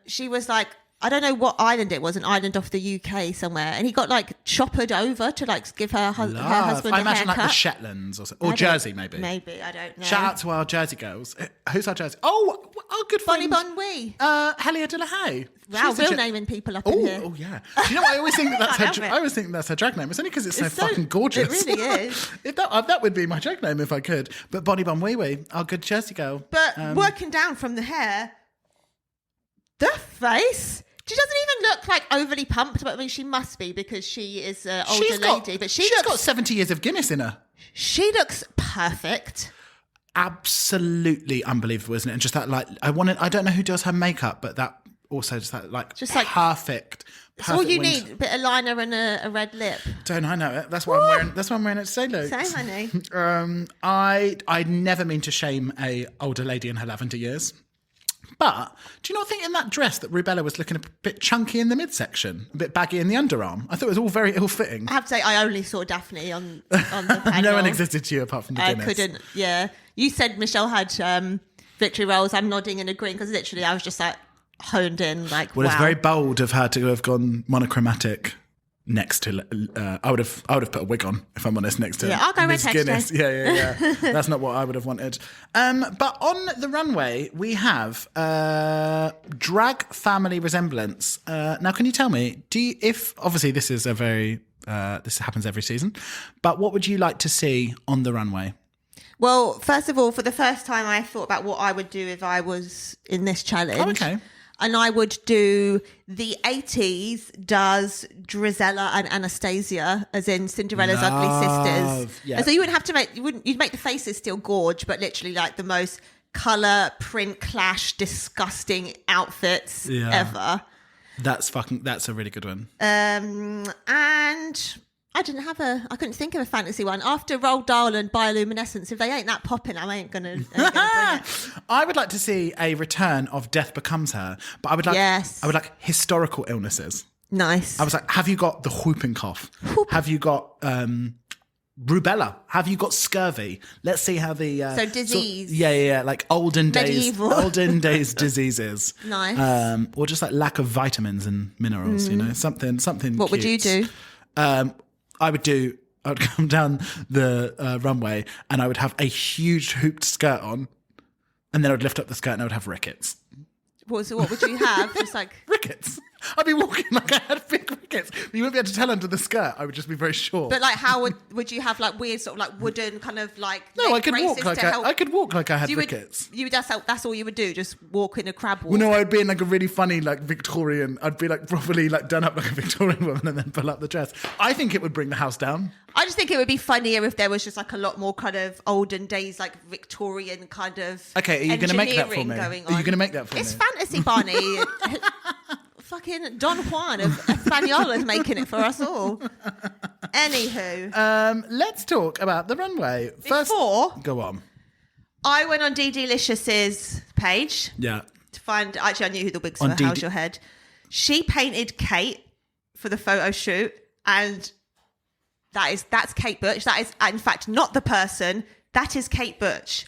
she was like, I don't know what island it was, an island off the UK somewhere, and he got like choppered over to like give her husband I a imagine haircut. like the Shetlands or Jersey maybe. Maybe, I don't know. Shout out to our Jersey girls. Who's our Jersey? Oh, our good Bonnie friend. Bon Wee. Helia de la Haye. Wow, She's a real Je- naming people up in here. Oh yeah. Do you know what? I always think that's Can't help it. I always think that's her drag name. It's only because it's so It's so- fucking gorgeous. it really is. If that would be my drag name if I could. But Bonnie Bon Wee Wee, our good Jersey girl. But working down from the hair, the face. She doesn't even look like overly pumped, but I mean, she must be because she is an older lady. But she's got 70 years of Guinness in her. She looks perfect. Absolutely unbelievable, isn't it? And just that, like, I don't know who does her makeup, but that also just that, like, Just like- perfect. It's all you wings. need: a bit of liner and a red lip. Don't I know it? That's why I'm wearing. That's why I'm wearing it today, Luke. Same, honey. I never mean to shame a older lady in her lavender years. But do you not think in that dress that Rubella was looking a bit chunky in the midsection, a bit baggy in the underarm? I thought it was all very ill-fitting. I have to say, I only saw Daphne on the panel. No one existed to you apart from the I Guinness. couldn't. Yeah, you said Michelle had victory rolls. I'm nodding and agreeing because literally I was just like honed in. Like, Well, wow. it's very bold of her to have gone monochromatic next to. I would have put a wig on if I'm honest. Next to Yeah, I'll go Miss red Guinness. today. Yeah. That's not what I would have wanted. But on the runway we have drag family resemblance. Now, can you tell me? If obviously this is a very this happens every season, but what would you like to see on the runway? Well, first of all, for the first time, I thought about what I would do if I was in this challenge. Oh, okay. And I would do the 80s does Drizella and Anastasia, as in Cinderella's ugly sisters. Yeah. And so you wouldn't have to you'd make the faces still gorge, but literally like the most colour, print clash, disgusting outfits ever. That's a really good one. And I couldn't think of a fantasy one. After Roald Dahl and Bioluminescence, if they ain't that popping, I ain't gonna bring it. I would like to see a return of Death Becomes Her, but I would like historical illnesses. Nice. I was like, have you got the whooping cough? Have you got rubella? Have you got scurvy? Let's see how the So disease. like olden Medieval. days diseases. Nice. Or just like lack of vitamins and minerals. You know, something. What would you cute. do? I would come down the runway and I would have a huge hooped skirt on, and then I would lift up the skirt and I would have rickets. What would you have? Just like Rickets. I'd be walking like I had big wickets. But you wouldn't be able to tell under the skirt. I would just be very short. But like, how would you have like weird sort of like wooden kind of like? No, I could braces walk like to help? I could walk like I had So wickets. That's all you would do, just walk in a crab walk. Well, no, I'd be in like a really funny like Victorian. I'd be like properly like done up like a Victorian woman and then pull up the dress. I think it would bring the house down. I just think it would be funnier if there was just like a lot more kind of olden days, like Victorian kind of. Okay, are you going to make that for me? Going Are you on. going to make that for It's me? fantasy, Barney. Fucking Don Juan of Espanol is making it for us all. Anywho, Let's talk about the runway. First, Before- go on. I went on Dee Delicious's page Yeah. to find. Actually, I knew who the wigs On were. Dee How's Dee- your head? She painted Kate for the photo shoot, and that's Kate Butch. That is, in fact, not the person. That is Kate Butch.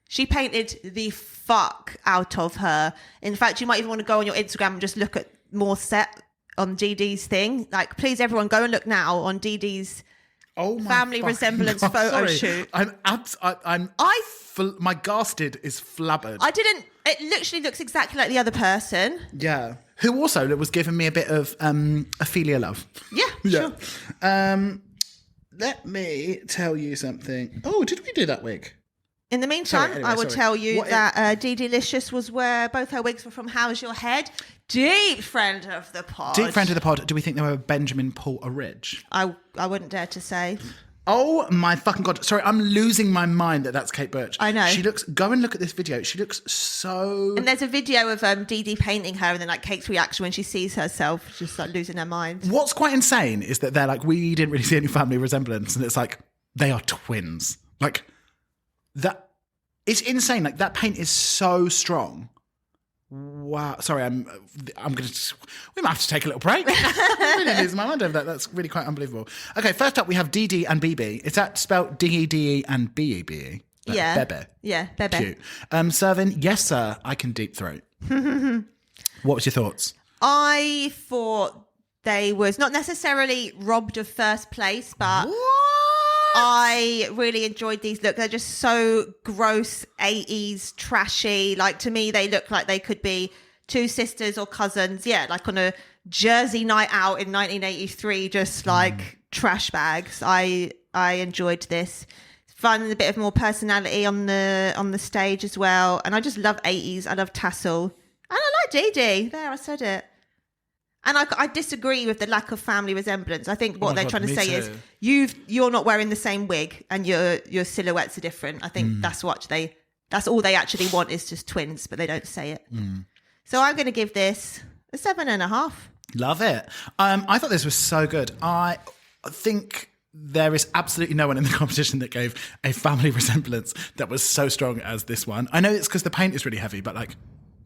She painted the fuck out of her. In fact, you might even want to go on your Instagram and just look at more set on Dee Dee's thing. Like, please, everyone, go and look now on Dee Dee's Oh my family fucking resemblance God, photo sorry. shoot. My gasted is flabbered. It literally looks exactly like the other person. Yeah. Who also was giving me a bit of Ophelia love. Yeah, sure. Let me tell you something. Oh, did we do that wig? In the meantime, Anyway, I will tell you What that Dee Delicious was where both her wigs were from How's Your Head. Deep friend of the pod. Deep friend of the pod, do we think they were Benjamin Porter Ridge? I wouldn't dare to say. Oh my fucking God. Sorry, I'm losing my mind that that's Kate Butch. I know. Go and look at this video. She looks so... And there's a video of Dee Dee painting her and then like Kate's reaction when she sees herself, just like losing her mind. What's quite insane is that they're like, we didn't really see any family resemblance. And it's like, they are twins. Like, that... It's insane. Like, that paint is so strong. Wow. Sorry, I'm going to... We might have to take a little break. I'm really losing my mind over that. That's really quite unbelievable. Okay, first up, we have DD and BB. Is that spelled D-E-D-E and B-E-B-E? Like Yeah. Bebe. Yeah, Bebe. Cute. Servin, yes, sir, I can deep throat. What was your thoughts? I thought they was not necessarily robbed of first place, but... I really enjoyed these looks. They're just so gross, 80s, trashy. Like, to me, they look like they could be two sisters or cousins. Yeah, like on a Jersey night out in 1983, just like trash bags. I enjoyed this. Fun and a bit of more personality on the stage as well. And I just love 80s. I love tassel. And I like Dee Dee. There, I said it. And I disagree with the lack of family resemblance. I think what they're trying to say is you're not wearing the same wig and your silhouettes are different. I think that's all they actually want is just twins, but they don't say it. So I'm going to give this a 7.5. Love it. I thought this was so good. I think there is absolutely no one in the competition that gave a family resemblance that was so strong as this one. I know it's because the paint is really heavy, but like,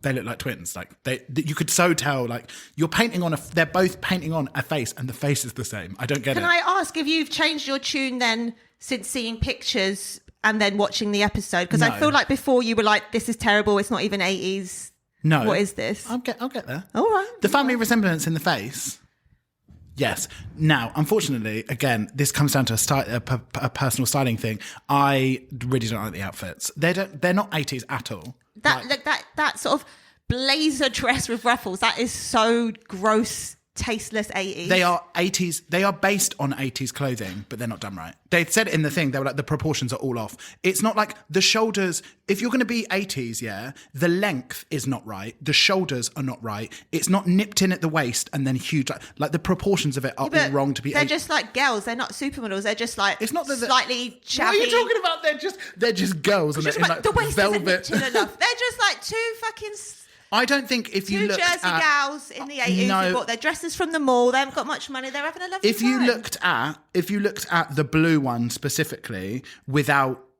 they look like twins. Like you could so tell. Like you're painting on they're both painting on a face, and the face is the same. I don't get it. Can I ask if you've changed your tune then since seeing pictures and then watching the episode? Because I feel like before you were like, "This is terrible. It's not even 80s." No, what is this? I'll get there. All right. The family resemblance in the face. Yes. Now, unfortunately, again, this comes down to a personal styling thing. I really don't like the outfits. They're not 80s at all. That sort of blazer dress with ruffles, that is so gross, tasteless 80s. They are 80s. They are based on 80s clothing, but they're not done right. They said it in the thing. They were like, the proportions are all off. It's not like the shoulders. If you're going to be 80s, yeah, the length is not right. The shoulders are not right. It's not nipped in at the waist and then huge. Like the proportions of it are all wrong to be. They're just like girls. They're not supermodels. They're just like it's not that slightly chubby. What are you talking about? They're just girls and they're in like the waist velvet. Isn't nipped in enough. They're just like two fucking. I don't think if you two look Jersey at gals in the 80s who bought their dresses from the mall. They haven't got much money. They're having a lovely time. If you looked at the blue one specifically,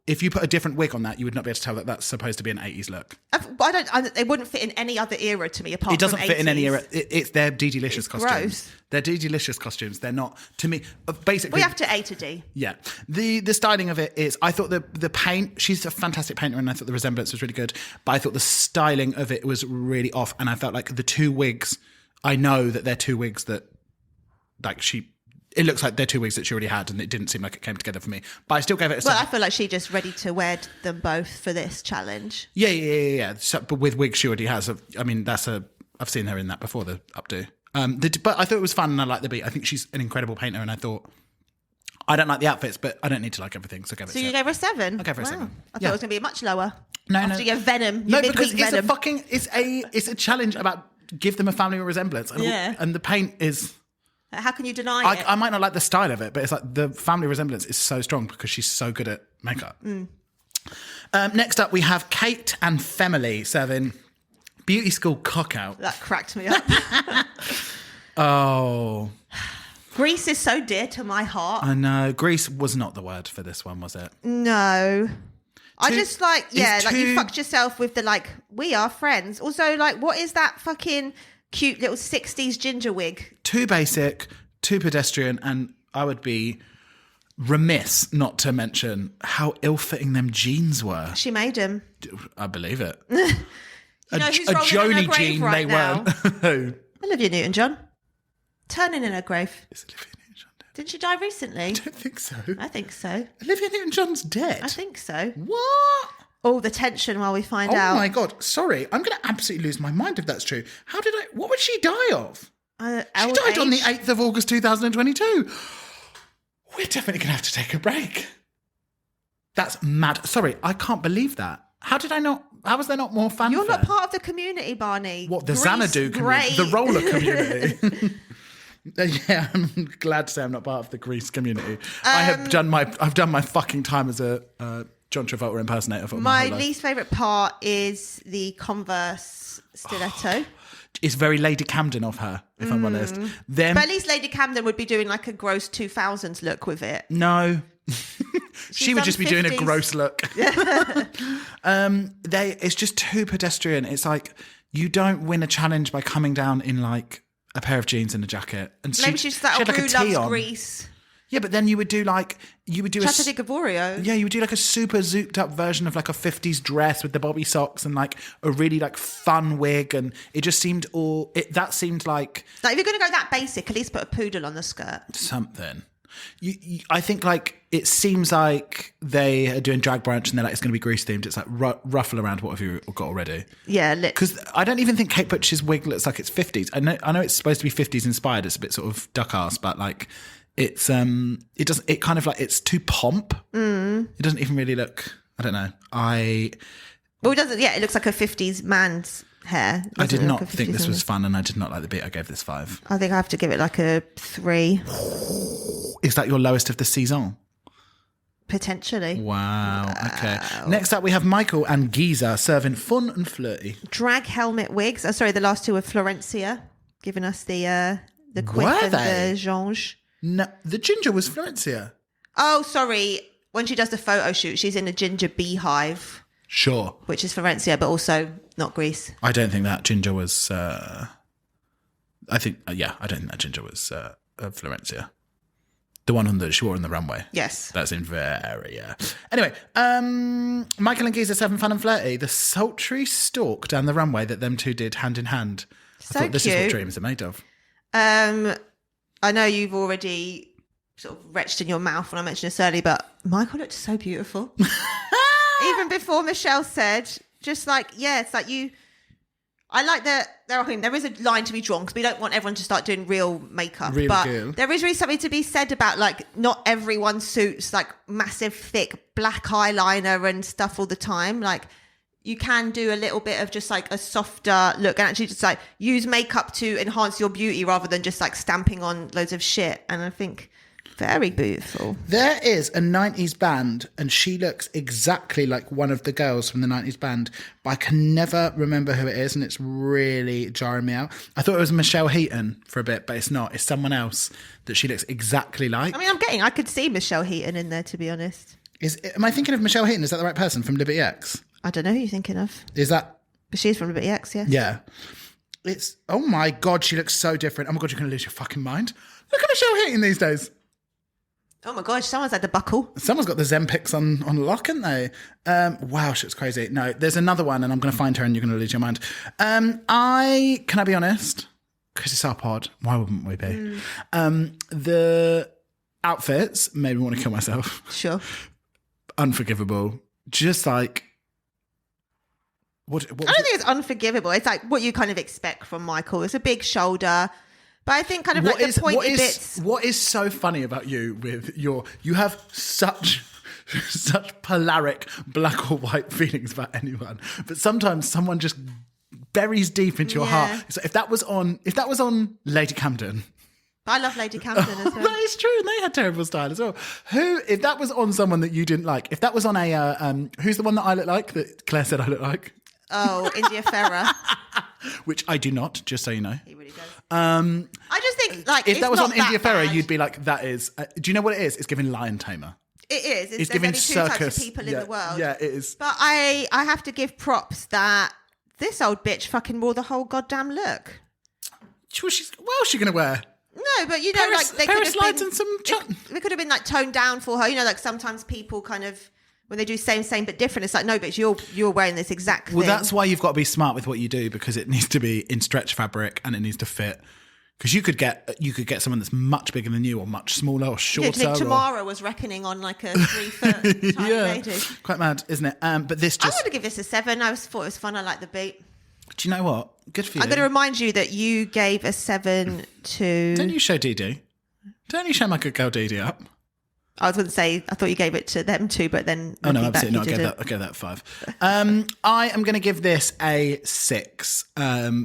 if you put a different wig on that, you would not be able to tell that that's supposed to be an 80s look. It wouldn't fit in any other era to me apart from 80s. It doesn't fit in any era. It's their Dee Delicious costumes. Gross. They're Dee Delicious costumes. They're not, to me, basically... We have to A to D. Yeah. The styling of it is, I thought the paint, she's a fantastic painter and I thought the resemblance was really good, but I thought the styling of it was really off and I felt like the two wigs, I know that they're two wigs that, like it looks like they're two wigs that she already had and it didn't seem like it came together for me. But I still gave it a 7. Well, I feel like she just ready to wear them both for this challenge. Yeah. So, but with wigs she already has. I mean, I've seen her in that before, the updo. But I thought it was fun and I liked the beat. I think she's an incredible painter, and I thought, I don't like the outfits, but I don't need to like everything, so give it So you gave her a 7? I gave her a 7. I thought it was going to be much lower. No. After you gave Venom. No, your because midweek Venom. it's a challenge about give them a family resemblance. And, and the paint is... How can you deny it? I might not like the style of it, but it's like the family resemblance is so strong because she's so good at makeup. Next up, we have Kate and Femily serving beauty school cock-out. That cracked me up. Oh... Grease is so dear to my heart. I know. Grease was not the word for this one, was it? No. I just like, like you too- fucked yourself with the like, we are friends. Also, like, what is that fucking cute little 60s ginger wig? Too basic, too pedestrian, and I would be remiss not to mention how ill-fitting them jeans were. She made them. I believe it. You know who's a rolling in her Joni grave jean right they now? weren't. Olivia Newton-John. Turning in her grave. Is Olivia Newton-John dead? Didn't she die recently? I don't think so. I think so. Olivia Newton-John's dead? I think so. What? All the tension while we find Oh out. my God. Sorry. I'm going to absolutely lose my mind if that's true. What would she die of? She died on the 8th of August 2022. We're definitely going to have to take a break. That's mad. Sorry, I can't believe that. How was there not more fanfare? You're not part of the community, Barney. What, the Grease, Xanadu community? great. The roller community? Yeah, I'm glad to say I'm not part of the Grease community. I've done my fucking time as a John Travolta impersonator for my My whole life. least favourite part is the Converse stiletto. It's very Lady Camden of her, if I'm honest. Them, But at least Lady Camden would be doing like a gross 2000s look with it. no. She would done just be doing a 50s. gross look. It's just too pedestrian. It's like you don't win a challenge by coming down in like a pair of jeans and a jacket. And Maybe she's that she had, Rue like, a tee loves on. Grease. Yeah, but then you would do a Chata di Gavorio. yeah, you would do like a super zooped up version of like a 50s dress with the bobby socks and like a really like fun wig, and it just seemed that seemed like Like if you're going to go that basic, at least put a poodle on the skirt. something. I think like it seems like they are doing drag brunch and they're like it's going to be Grease themed. It's like ruffle around what have you got already? Yeah, Because I don't even think Kate Butch's wig looks like it's 50s. I know it's supposed to be 50s inspired. It's a bit sort of duck ass, but like it's it kind of like it's too pomp. It doesn't even really look. I don't know. Well, it doesn't. Yeah, it looks like a 50s man's hair. I did Doesn't not look a think 50s this was woman's. fun, and I did not like the beat. I gave this 5. I think I have to give it like a 3, Is that your lowest of the season? potentially. Wow. Okay. Next up, we have Michael and Giza serving fun and flirty. Drag helmet wigs. Oh, sorry, the last two are Florencia, giving us the quiff Were and they? the Jange. No, the ginger was Florencia. Oh, sorry. When she does the photo shoot, she's in a ginger beehive, Sure. which is Florencia, but also not Grease. I don't think that ginger was. I don't think that ginger was Florencia. The one that she wore on the runway. Yes. That seemed very, yeah. Anyway, Michael and Giza serving fun and flirty. The sultry stalk down the runway that them two did hand in hand. So I thought this is what cute. dreams are made of. I know you've already sort of retched in your mouth when I mentioned this earlier, but Michael looked so beautiful. Even before Michelle said, just like, yeah, it's like you... I like that there is a line to be drawn because we don't want everyone to start doing real makeup. Real but girl. there is really something to be said about like not everyone suits like massive, thick black eyeliner and stuff all the time. Like you can do a little bit of just like a softer look and actually just like use makeup to enhance your beauty rather than just like stamping on loads of shit. And I think very beautiful. There is a 90s band and she looks exactly like one of the girls from the 90s band, but I can never remember who it is and it's really jarring me out. I thought it was Michelle Heaton for a bit, but it's not. It's someone else that she looks exactly like. I mean, I could see Michelle Heaton in there, to be honest. Am I thinking of Michelle Heaton? Is that the right person from Liberty X? I don't know who you're thinking of. Is that... But she's from Liberty X, yes. Yeah. It's... Oh my God, she looks so different. Oh my God, you're going to lose your fucking mind. Look at Michelle Heaton these days. Oh my gosh, someone's had the buckle. Someone's got the Zempics on lock, haven't they? Wow, shit's crazy. No, there's another one and I'm going to find her and you're going to lose your mind. Can I be honest? Because it's our pod. Why wouldn't we be? The outfits made me want to kill myself. Sure. Unforgivable. Just like... What I don't think it's unforgivable. It's like what you kind of expect from Michael. It's a big shoulder, But I think kind of the pointy bits. What is so funny about you with you have such polaric black or white feelings about anyone, but sometimes someone just buries deep into your heart. So if that was on Lady Camden. I love Lady Camden as well. That is true, and they had terrible style as well. If that was on someone that you didn't like, if that was on a who's the one that I look like, that Claire said I look like? Oh, India Ferrer. Which I do not, just so you know. He really does. I just think, like, if it's that was not on India Ferrer, bad. you'd be like, that is. Do you know what it is? It's giving Lion Tamer. It is. It's There's giving only two circus. types of people in the world. Yeah, it is. But I have to give props that this old bitch fucking wore the whole goddamn look. What else she going to wear? No, but you know, like they could have slides been, and some it could have been like toned down for her. You know, like sometimes people kind of when they do same but different. It's like no, bitch, you're wearing this exact thing. Well, that's why you've got to be smart with what you do, because it needs to be in stretch fabric and it needs to fit. Because you could get someone that's much bigger than you, or much smaller, or shorter. Yeah, Tamara was reckoning on like a 3 foot tiny lady. Quite mad, isn't it? But this just. I'm going to give this a 7. I thought it was fun. I like the beat. Do you know what? Good for you. I'm going to remind you that you gave a 7 to. Don't you show Dee? Don't you show my good girl Dee up? I was going to say, I thought you gave it to them too, but then. Oh, no, absolutely not. I gave that 5. I am going to give this a 6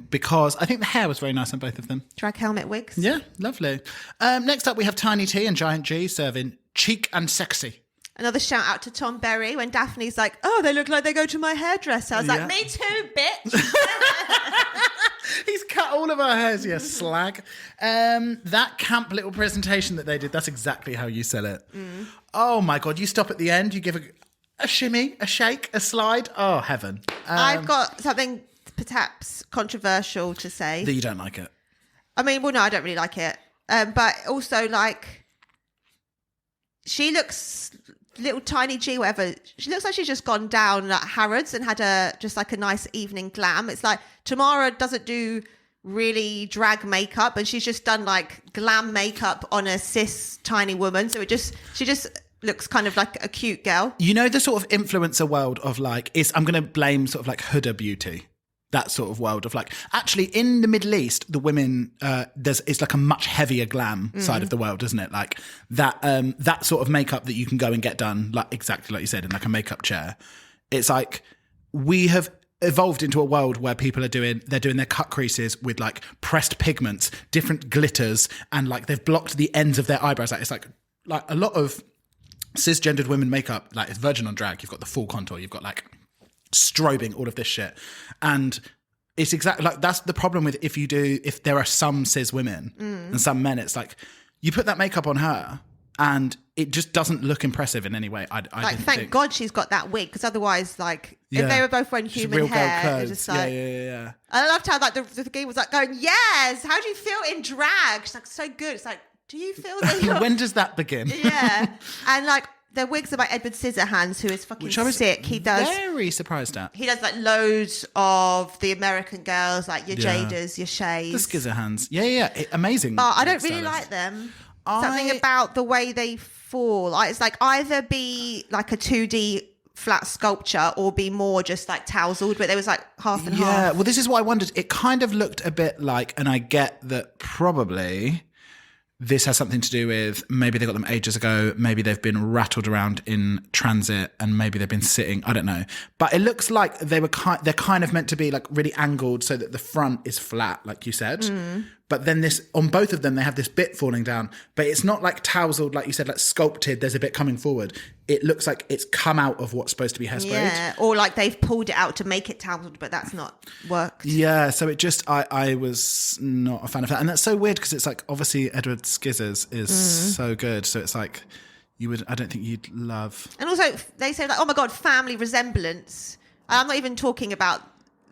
because I think the hair was very nice on both of them. Drag helmet wigs. Yeah, lovely. Next up, we have Tiny T and Giant G serving cheek and sexy. Another shout out to Tom Berry when Daphne's like, oh, they look like they go to my hairdresser. I was like, me too, bitch. He's cut all of our hairs, you slag. That camp little presentation that they did, that's exactly how you sell it. Oh my God, you stop at the end, you give a shimmy, a shake, a slide. Oh, heaven. I've got something perhaps controversial to say. That you don't like it. I mean, well, no, I don't really like it. But also, like, she looks... little tiny G, whatever. She looks like she's just gone down at Harrods and had just like a nice evening glam. It's like Tamara doesn't do really drag makeup, and she's just done like glam makeup on a cis tiny woman. So she just looks kind of like a cute girl. You know, the sort of influencer world of like, I'm going to blame sort of like Huda beauty. That sort of world of like, actually in the Middle East, the women, it's like a much heavier glam side of the world, isn't it? Like that sort of makeup that you can go and get done, like exactly like you said, in like a makeup chair. It's like, we have evolved into a world where people are doing their cut creases with like pressed pigments, different glitters, and like they've blocked the ends of their eyebrows. Like it's like a lot of cisgendered women makeup, like it's Virgin on Drag, you've got the full contour, you've got like strobing, all of this shit. And it's exactly like, that's the problem with if there are some cis women and some men, it's like you put that makeup on her and it just doesn't look impressive in any way. Thank God she's got that wig, because otherwise, like, if they were both wearing human hair, it's just like, yeah. I loved how like the game was like going, yes, how do you feel in drag? She's like, so good. It's like, do you feel that you're... When does that begin? Yeah. And like, the wigs are by Edward Scissorhands, who is fucking sick. He does very surprised at. He does like loads of the American girls, like your Jadas, your Shays. The Scissorhands. Yeah. Amazing. But I don't really like them. Something about the way they fall. It's like either be like a 2D flat sculpture or be more just like tousled, but there was like half and half. Yeah, well, this is what I wondered. It kind of looked a bit like, and I get that probably this has something to do with maybe they got them ages ago, maybe they've been rattled around in transit, and maybe they've been sitting, I don't know. But it looks like they're kind of meant to be like really angled so that the front is flat, like you said. But then on both of them, they have this bit falling down, but it's not like tousled, like you said, like sculpted, there's a bit coming forward. It looks like it's come out of what's supposed to be hairsprayed. Yeah, or like they've pulled it out to make it tousled, but that's not worked. Yeah, so it just, I was not a fan of that. And that's so weird because it's like, obviously Edward Skizzers is so good. So it's like, I don't think you'd love. And also they say like, oh my God, family resemblance. I'm not even talking about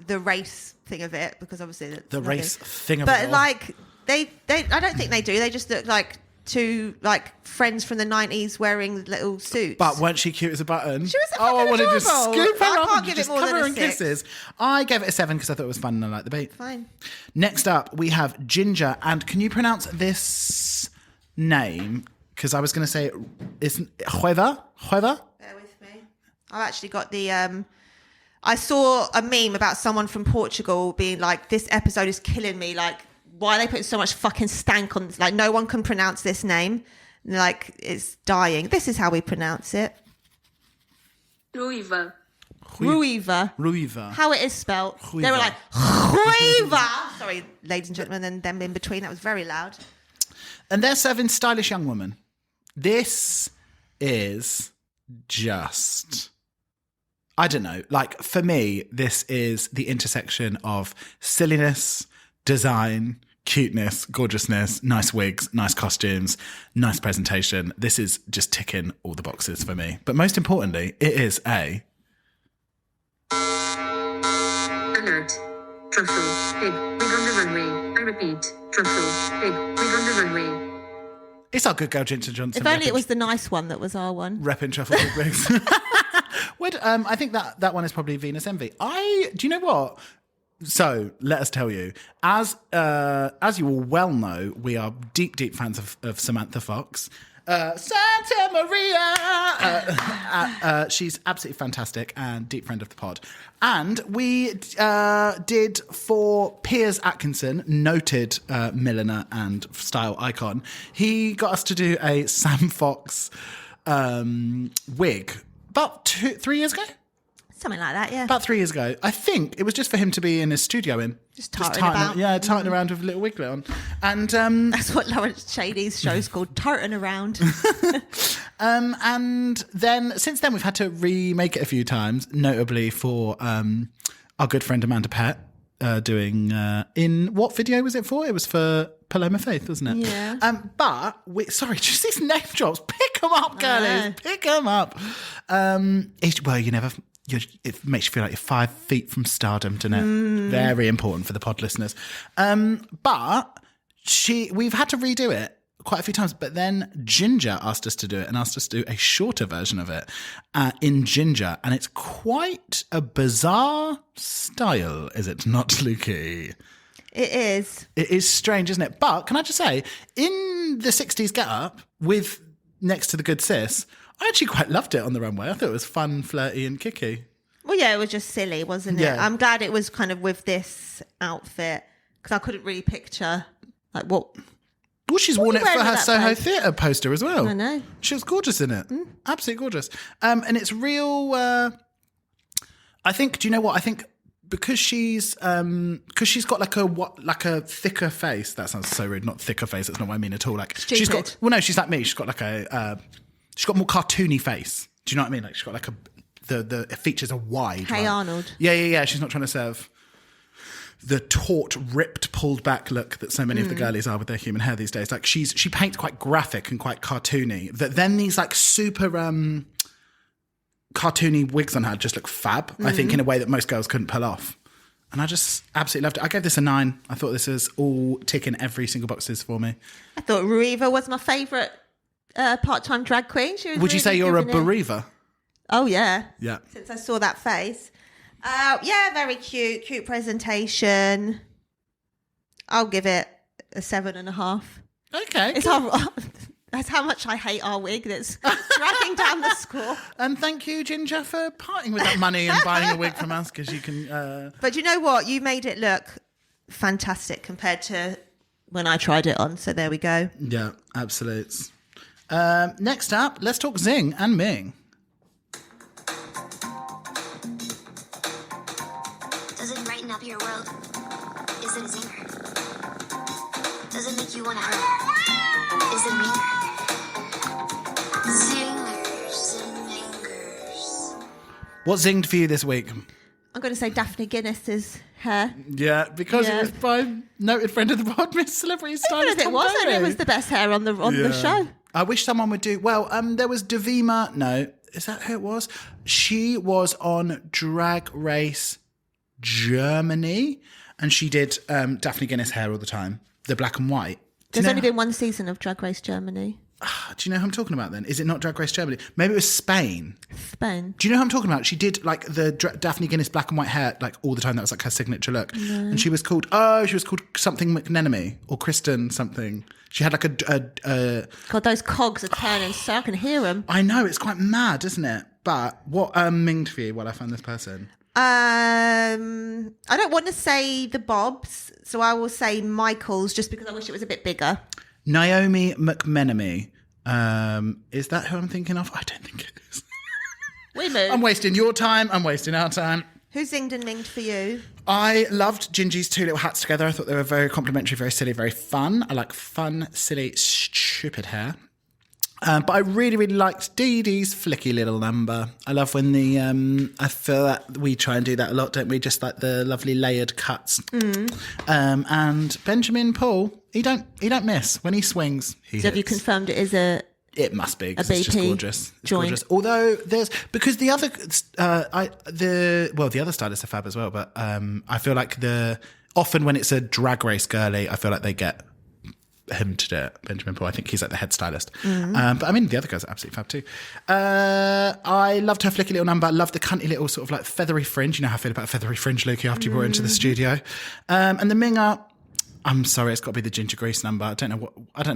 the race thing of it, because obviously the race thing of it. But like they I don't think they do. They just look like two like friends from the 90s wearing little suits. But weren't she cute as a button? She was I wanted to scoop her up and just cover her in kisses. I gave it a 7 because I thought it was fun and I liked the beat. Fine. Next up, we have Ginger, and can you pronounce this name? Because I was going to say it's Hueva. Bear with me. I've actually got the. I saw a meme about someone from Portugal being like, "This episode is killing me. Like, why are they putting so much fucking stank on? Like, no one can pronounce this name. Like, it's dying. This is how we pronounce it. DEEVA. Ruiva. How it is spelled. Ruiva. They were like, Ruiva. Sorry, ladies and gentlemen, and them in between. That was very loud. And they're serving stylish young woman. This is just, I don't know. Like, for me, this is the intersection of silliness, design, cuteness, gorgeousness, nice wigs, nice costumes, nice presentation. This is just ticking all the boxes for me. But most importantly, it is a... Alert. Truffle Pig Wig on the runway. I repeat. Truffle Pig Wig on the runway. It's our good girl Ginger Johnson. If only it was the nice one that was our one. Repping Truffle Pig Wigs. I think that one is probably Venus Envy. Do you know what? So let us tell you, as you all well know, we are deep fans of Samantha Fox. Santa Maria! She's absolutely fantastic and deep friend of the pod. And we did for Piers Atkinson, noted milliner and style icon. He got us to do a Sam Fox wig about 3 years ago. Something like that, yeah. About 3 years ago. I think it was just for him to be in his studio in. Just tarting about. Yeah, tarting around with a little wiglet on. And that's what Lawrence Cheney's show's called, tarting around. And then, since then, we've had to remake it a few times, notably for our good friend Amanda Pett doing, in what video was it for? It was for Paloma Faith, wasn't it? Yeah. Sorry, just these name drops. Pick them up, girlies. Pick them up. It makes you feel like you're 5 feet from stardom, doesn't it? Very important for the pod listeners. But we've had to redo it quite a few times, but then Ginger asked us to do it and asked us to do a shorter version of it in Ginger. And it's quite a bizarre style, is it not, Lukey? It is. It is strange, isn't it? But can I just say, in the 60s get-up with next to the good sis, I actually quite loved it on the runway. I thought it was fun, flirty and kicky. Well, yeah, it was just silly, wasn't it? Yeah. I'm glad it was kind of with this outfit because I couldn't really picture like what. Well, she's worn it for her Soho place? Theatre poster as well. I know. She was gorgeous in it. Absolutely gorgeous. And it's real... I think, do you know what? I think because she's got like a thicker face. That sounds so rude. Not thicker face. That's not what I mean at all. Like Stupid. she's got... Well, no, she's like me. She's got like she's got more cartoony face. Do you know what I mean? Like she's got like the features are wide. Hey, right? Arnold. Yeah. She's not trying to serve the taut, ripped, pulled back look that so many of the girlies are with their human hair these days. Like she paints quite graphic and quite cartoony. That then these like super cartoony wigs on her just look fab. I think in a way that most girls couldn't pull off. And I just absolutely loved it. I gave this a 9. I thought this is all ticking every single boxes for me. I thought Ruiva was my favourite part-time drag queen. She was Would you say you're a giving it- bereaver? Oh, yeah. Yeah. Since I saw that face. Yeah, very cute presentation. I'll give it a 7.5. Okay. It's that's how much I hate our wig that's dragging down the score. And thank you, Ginger, for parting with that money and buying a wig from us because you can... But you know what? You made it look fantastic compared to when I tried it on. So there we go. Yeah, absolutes. Next up, let's talk Zing and Ming. Does it brighten up your world? Is it a zinger? Does it make you want to hurt? Is it Ming? Zingers and mingers. What zinged for you this week? I'm going to say Daphne Guinness's hair. Yeah, because it was by noted friend of the pod, Miss Celebrity Stylist. Even if it wasn't, it was the best hair on the show. I wish someone would do... Well, there was DEEVA... No, is that who it was? She was on Drag Race Germany and she did Daphne Guinness hair all the time. The black and white. There's only been one season of Drag Race Germany. Do you know who I'm talking about then? Is it not Drag Race Germany? Maybe it was Spain. Spain. Do you know who I'm talking about? She did like the Daphne Guinness black and white hair like all the time. That was like her signature look. No. And she was called something McNenemy or Kristen something. She had like a God, those cogs are turning so I can hear them. I know, it's quite mad, isn't it? But what minged for you while I found this person? I don't want to say the Bobs, so I will say Michael's just because I wish it was a bit bigger. Naomi McMenemy. Is that who I'm thinking of? I don't think it is. We move. I'm wasting your time. I'm wasting our time. Who zinged and minged for you? I loved Gingy's two little hats together. I thought they were very complimentary, very silly, very fun. I like fun, silly, stupid hair. But I really, really liked Dee Dee's flicky little number. I love when I feel that we try and do that a lot, don't we? Just like the lovely layered cuts. And Benjamin Paul, he don't miss when he swings. So have you confirmed it is a? It must be, because A it's just BP gorgeous. It's joint. gorgeous. Although because the other, the other stylists are fab as well. But I feel like often when it's a drag race girly, I feel like they get him to do it. Benjamin Paul, I think he's like the head stylist. But I mean, the other guys are absolutely fab too. I loved her flicky little number. I loved the cunty little sort of like feathery fringe. You know how I feel about a feathery fringe, Lukey, after you brought it into the studio. And the Minger. I'm sorry, it's got to be the ginger grease number. I don't know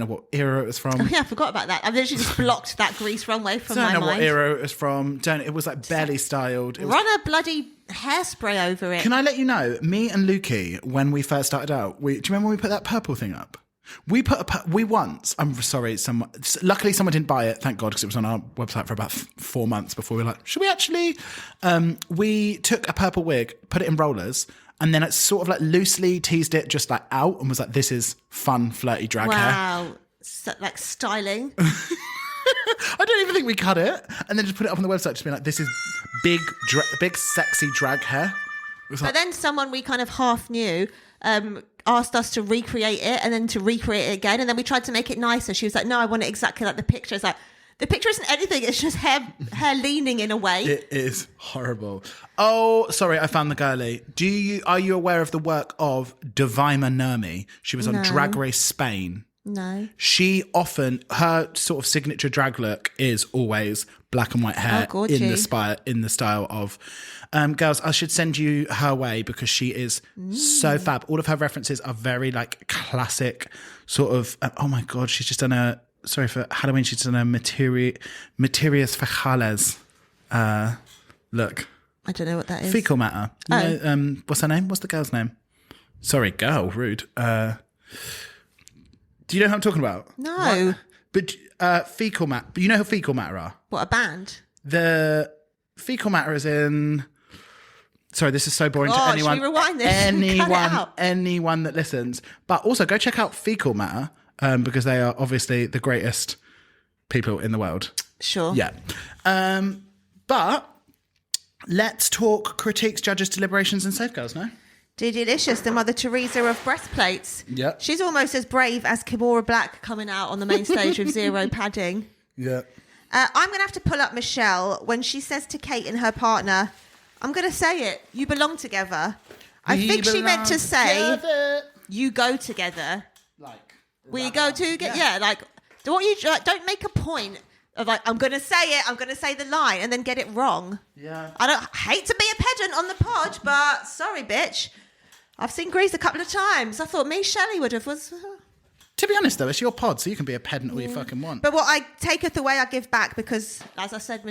what era it was from. Oh yeah, I forgot about that. I've literally just blocked that grease runway from my mind. I don't know what era it was from. It was like barely styled. Run a bloody hairspray over it. Can I let you know, me and Lukey, when we first started out, do you remember when we put that purple thing up? I'm sorry, luckily someone didn't buy it, thank God, because it was on our website for about 4 months before we were like, should we actually? We took a purple wig, put it in rollers, and then it sort of like loosely teased it just like out and was like, this is fun, flirty drag hair. Wow. So, like styling. I don't even think we cut it. And then just put it up on the website, just being like, this is big, sexy drag hair. But then someone we kind of half knew asked us to recreate it and then to recreate it again. And then we tried to make it nicer. She was like, no, I want it exactly like the picture. It's like, the picture isn't anything. It's just hair leaning in a way. It is horrible. Oh, sorry, I found the girlie. Are you aware of the work of Devima Nurmi? She was on Drag Race Spain. No. Her sort of signature drag look is always black and white hair in the style of girls. I should send you her way because she is so fab. All of her references are very like classic sort of. Oh my God, she's just done for Halloween. She's done a Materias Fecales look. I don't know what that is. Fecal matter. You know, what's her name? What's the girl's name? Sorry, girl, rude. Do you know who I'm talking about? No. But fecal matter. But you know who fecal matter are? What, a band? The fecal matter is in. Sorry, this is so boring to Oh, anyone. should we rewind this? Cut it out. Anyone that listens. But also go check out Fecal Matter because they are obviously the greatest people in the world. Sure. Yeah. But let's talk critiques, judges, deliberations, and safeguards now. Delicious, the Mother Teresa of breastplates. Yeah. She's almost as brave as Kimora Black coming out on the main stage with zero padding. Yeah. I'm going to have to pull up Michelle when she says to Kate and her partner, I'm going to say it, you belong together. I think she meant to say, you go together. Like, we go together. Yeah, like, don't make a point of like, I'm going to say it, I'm going to say the line, and then get it wrong. Yeah. I hate to be a pedant on the pod, but sorry, bitch. I've seen Grease a couple of times. I thought me, Shelley, would have. To be honest, though, it's your pod, so you can be a pedant all you fucking want. But what I taketh away, I give back because, as I said,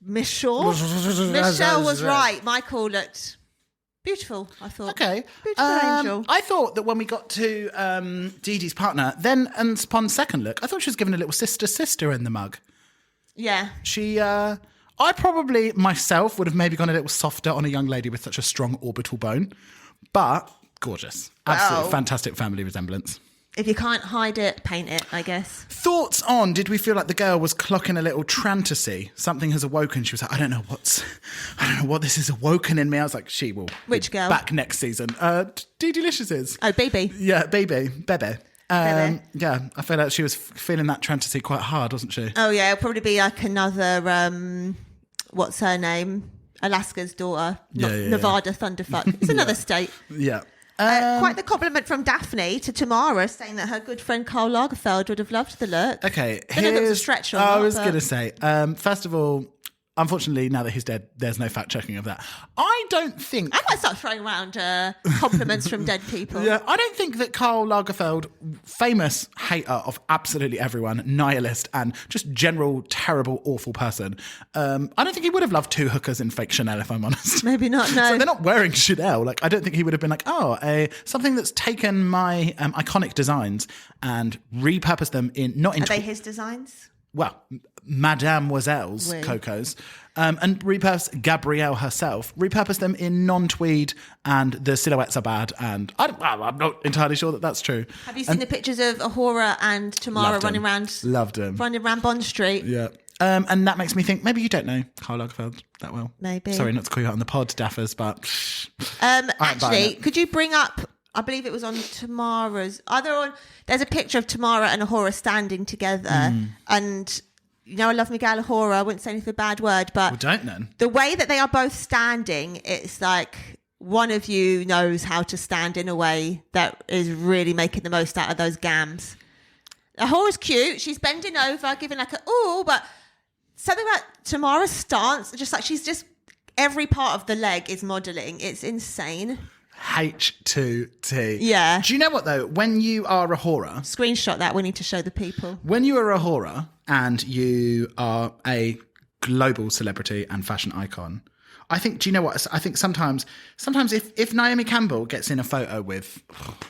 Michelle was right. Michael looked beautiful, I thought. Okay. Beautiful angel. I thought that when we got to Dee Dee's partner, then and upon second look, I thought she was giving a little sister in the mug. Yeah. I probably myself would have maybe gone a little softer on a young lady with such a strong orbital bone, but gorgeous. Absolutely fantastic family resemblance. If you can't hide it, paint it, I guess. Thoughts on, did we feel like the girl was clocking a little trantasy? Something has awoken. She was like, I don't know what this is awoken in me. I was like, she will. Which girl? Back next season. Dee Delicious is. Oh, Bebe. Yeah, Bebe. Bebe. Yeah, I feel like she was feeling that trantasy quite hard, wasn't she? Oh, yeah, it'll probably be like another, what's her name? Alaska's daughter. Nevada Thunderfuck. It's another state. Yeah. Quite the compliment from Daphne to Tamara, saying that her good friend Karl Lagerfeld would have loved the look. Okay. I don't know if it was a stretch or I not, was but- going to say, first of all, unfortunately, now that he's dead, there's no fact checking of that. I don't think. I might start throwing around compliments from dead people. Yeah, I don't think that Karl Lagerfeld, famous hater of absolutely everyone, nihilist, and just general terrible, awful person, I don't think he would have loved two hookers in fake Chanel, if I'm honest. Maybe not, no. So they're not wearing Chanel. Like, I don't think he would have been like, something that's taken my iconic designs and repurposed them in, not in... Are they his designs? Well, Mademoiselle's Oui. Coco's, and repurposed Gabrielle herself, repurposed them in non-tweed, and the silhouettes are bad, and I'm not entirely sure that that's true. Have you seen the pictures of Ahura and Tamara running around? Loved him. Running around Bond Street. Yeah. And that makes me think, maybe you don't know Karl Lagerfeld that well. Maybe. Sorry not to call you out on the pod, Daffers, but... Actually, could you bring up... I believe it was on Tamara's. There's a picture of Tamara and Ahura standing together, and you know I love Miguel Ahura. I wouldn't say anything bad word, but Well, don't then. the way that they are both standing, it's like one of you knows how to stand in a way that is really making the most out of those gams. Ahura's cute. She's bending over, giving like a ooh, but something about Tamara's stance, just like she's just every part of the leg is modelling. It's insane. H2T. Yeah. Do you know what, though? When you are Ahura... Screenshot that. We need to show the people. When you are Ahura and you are a global celebrity and fashion icon, I think, do you know what? I think sometimes if Naomi Campbell gets in a photo with,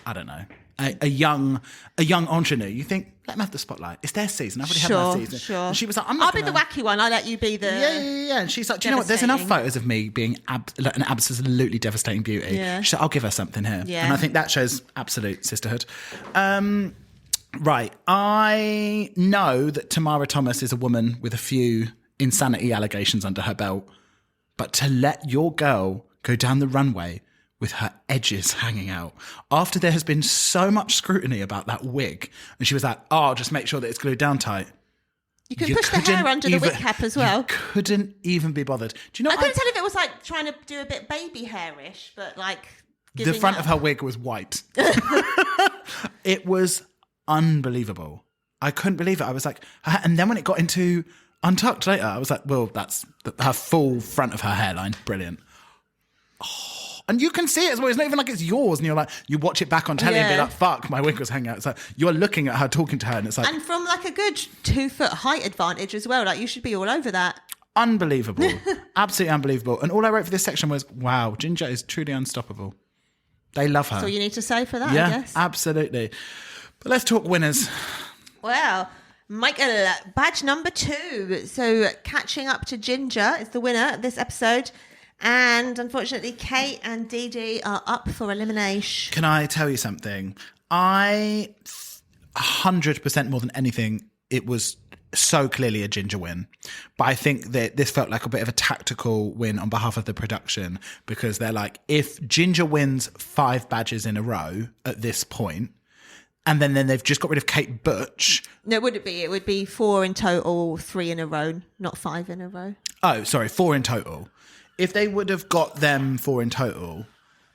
I don't know, a young ingenue, you think, let them have the spotlight. It's their season. I've already had my season. Sure. And she was like, I'll be the wacky one. I'll let you be the... Yeah. And she's like, do you know what? There's enough photos of me being an absolutely devastating beauty. Yeah. She's like, I'll give her something here. Yeah. And I think that shows absolute sisterhood. Right. I know that Tamara Thomas is a woman with a few insanity allegations under her belt, but to let your girl go down the runway with her edges hanging out after there has been so much scrutiny about that wig, and she was like, just make sure that it's glued down tight. You can push the hair under the wig cap as well. You couldn't even be bothered. Do you know? I couldn't tell if it was like trying to do a bit baby hairish, but like the front of her wig was white. It was unbelievable. I couldn't believe it. I was like, and then when it got into untucked later, I was like, well, that's her full front of her hairline. Brilliant. And you can see it as well. It's not even like it's yours. And you're like, you watch it back on telly and be like, fuck, my wig was hanging out. It's like, you're looking at her, talking to her, and it's like... And from like a good 2 foot height advantage as well. Like you should be all over that. Unbelievable. Absolutely unbelievable. And all I wrote for this section was, wow, Ginger is truly unstoppable. They love her. That's all you need to say for that, yeah, I guess. Absolutely. But let's talk winners. Well, Michael, badge number 2. So catching up to Ginger is the winner of this episode. And unfortunately, Kate and Dee Dee are up for elimination. Can I tell you something? 100% more than anything, it was so clearly a Ginger win. But I think that this felt like a bit of a tactical win on behalf of the production, because they're like, if Ginger wins 5 badges in a row at this point, and then they've just got rid of Kate Butch. No, would it be? It would be 4 in total, 3 in a row, not 5 in a row. Oh, sorry, 4 in total. If they would have got them 4 in total,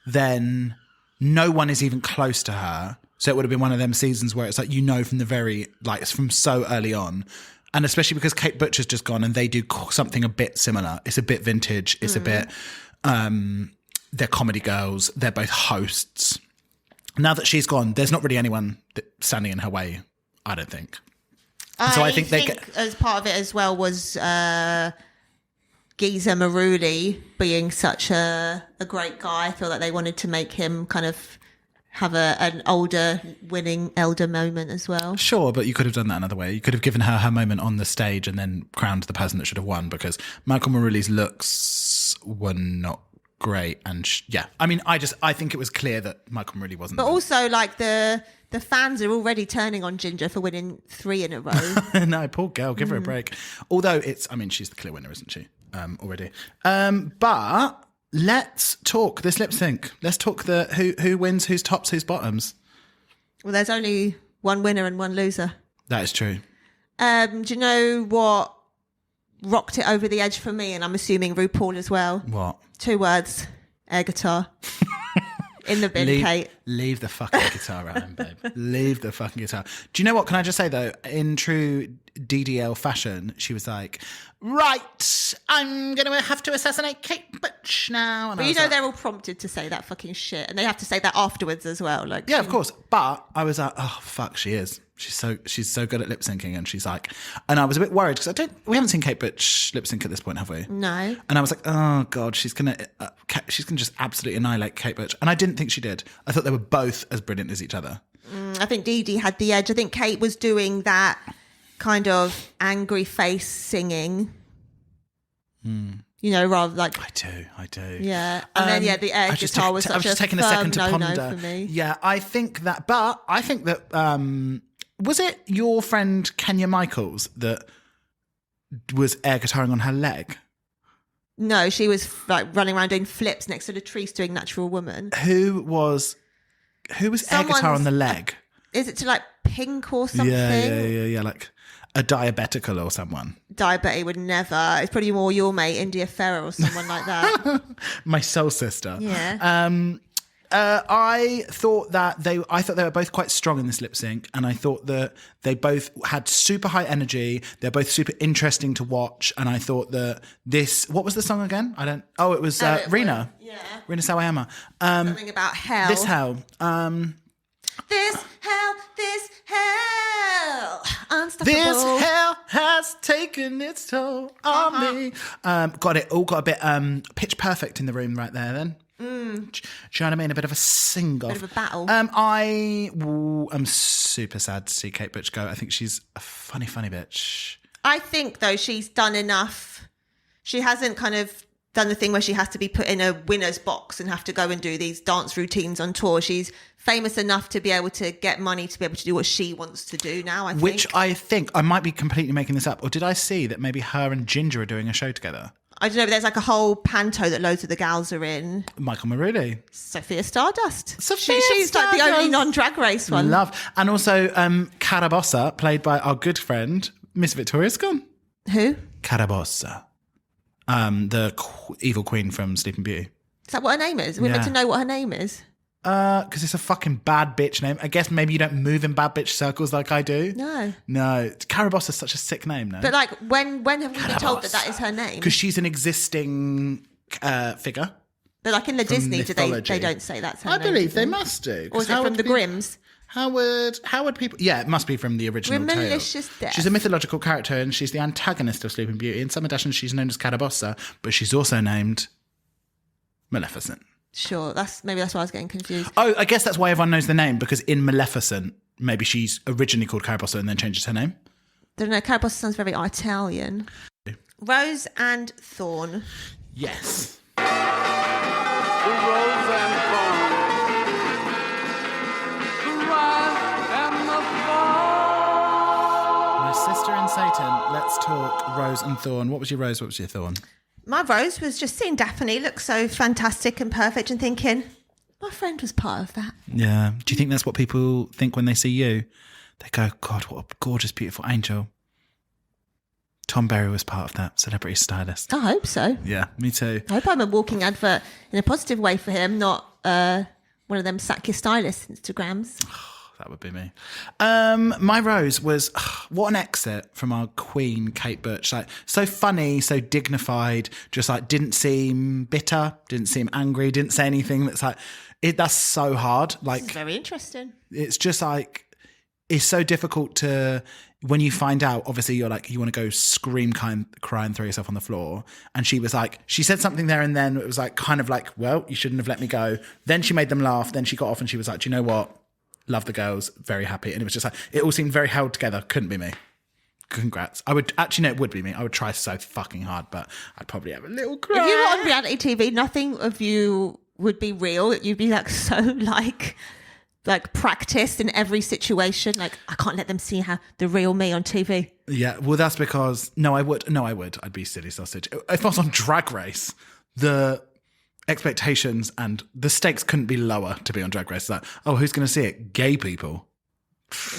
then no one is even close to her. So it would have been one of them seasons where it's like, from the very, like, it's from so early on. And especially because Kate Butcher's just gone and they do something a bit similar. It's a bit vintage. It's a bit, they're comedy girls. They're both hosts. Now that she's gone, there's not really anyone standing in her way, I don't think. So I think as part of it as well was... Geezer Maruli being such a great guy. I feel like they wanted to make him kind of have an older winning elder moment as well. Sure, but you could have done that another way. You could have given her moment on the stage and then crowned the person that should have won, because Michael Maruli's looks were not great. And I think it was clear that Michael Maruli wasn't. But also, like, the fans are already turning on Ginger for winning 3 in a row. No, poor girl, give her a break. Although she's the clear winner, isn't she? Already. But let's talk this lip sync. Let's talk who wins, who's tops, who's bottoms. Well, there's only one winner and one loser. That is true. Do you know what rocked it over the edge for me? And I'm assuming RuPaul as well. What? 2 words. Air guitar. In the bin, Kate. Leave the fucking guitar at home, babe. Leave the fucking guitar. Do you know what? Can I just say, though, in true DDL fashion, she was like, right, I'm going to have to assassinate Kate Butch now. And But I you was know like, they're all prompted to say that fucking shit, and they have to say that afterwards as well. Like, yeah, of course. But I was like, oh, fuck, she is. She's so good at lip syncing, and she's like, and I was a bit worried because we haven't seen Kate Butch lip sync at this point, have we? No. And I was like, oh god, she's gonna just absolutely annihilate Kate Butch, and I didn't think she did. I thought they were both as brilliant as each other. I think Dee Dee had the edge. I think Kate was doing that kind of angry face singing. You know, rather like I do. Yeah, and then the air guitar was such a taking a firm second to no-no ponder. for me. Yeah, I think that was it your friend Kenya Michaels that was air guitaring on her leg? No, she was like running around doing flips next to the trees doing Natural Woman. Who was air guitar on the leg? Is it to like Pink or something? Yeah, like a diabetical or someone. Diabetic would never. It's probably more your mate India Ferrer or someone like that. My soul sister. Yeah. I thought they were both quite strong in this lip sync, and I thought that they both had super high energy. They're both super interesting to watch, and I thought that what was the song again? It was Rina. Yeah. Rina Sawayama. Something about hell. This hell. This hell. Unstoppable. This hell has taken its toll on me. Got a bit pitch perfect in the room right there then. Do you know what I mean? A bit of a sing-off. Bit of a battle. I am super sad to see Kate Butch go. I think she's a funny bitch. I think, though, she's done enough. She hasn't kind of done the thing where she has to be put in a winner's box and have to go and do these dance routines on tour. She's famous enough to be able to get money to be able to do what she wants to do now, I think. Which I think, I might be completely making this up, or did I see that maybe her and Ginger are doing a show together? I don't know, but there's like a whole panto that loads of the gals are in. Michael Maruli. Sophia Stardust. Sophia She's like the only non-drag race one. Love. And also Carabossa, played by our good friend, Miss Victoria Scone. Who? Carabossa. The evil queen from Sleeping Beauty. Is that what her name is? We're meant to know what her name is. Because it's a fucking bad bitch name. I guess maybe you don't move in bad bitch circles like I do. No. Carabossa is such a sick name, no? But like, when have we been told that is her name? Because she's an existing figure. But like in the Disney, mythology. they don't say that's her I name. believe they must do. Or is it from the Grimms? How would people... Yeah, it must be from the original tale. Malicious Death. She's a mythological character, and she's the antagonist of Sleeping Beauty. In some editions, she's known as Carabossa, but she's also named Maleficent. Sure, maybe that's why I was getting confused. Oh, I guess that's why everyone knows the name, because in Maleficent, maybe she's originally called Carabossa and then changes her name. Don't know, Carabossa sounds very Italian. Rose and Thorn. Yes. My sister and Satan, let's talk Rose and Thorn. What was your Rose? What was your Thorn? My Rose was just seeing Daphne look so fantastic and perfect and thinking, my friend was part of that. Yeah. Do you think that's what people think when they see you? They go, God, what a gorgeous, beautiful angel. Tom Berry was part of that, celebrity stylist. I hope so. Yeah, me too. I hope I'm a walking advert in a positive way for him, not one of them sack your stylist Instagrams. That would be me. My Rose was, what an exit from our queen, Kate Butch. Like, so funny, so dignified, just like didn't seem bitter, didn't seem angry, didn't say anything that's like, that's so hard. Like, This is very interesting. It's just like, it's so difficult to, when you find out, obviously you're like, you want to go scream, cry and throw yourself on the floor. And she was like, she said something there and then it was like, kind of like, well, you shouldn't have let me go. Then she made them laugh. Then she got off and she was like, do you know what? Love the girls, very happy. And it was just like, it all seemed very held together. Couldn't be me. Congrats. I would, actually, no, it would be me. I would try so fucking hard, but I'd probably have a little cry. If you were on reality TV, nothing of you would be real. You'd be like so like practiced in every situation. Like, I can't let them see how the real me on TV. Yeah, well, that's because, I would. I'd be silly sausage. If I was on Drag Race, the expectations and the stakes couldn't be lower to be on Drag Race. It's like, oh, who's going to see it? Gay people.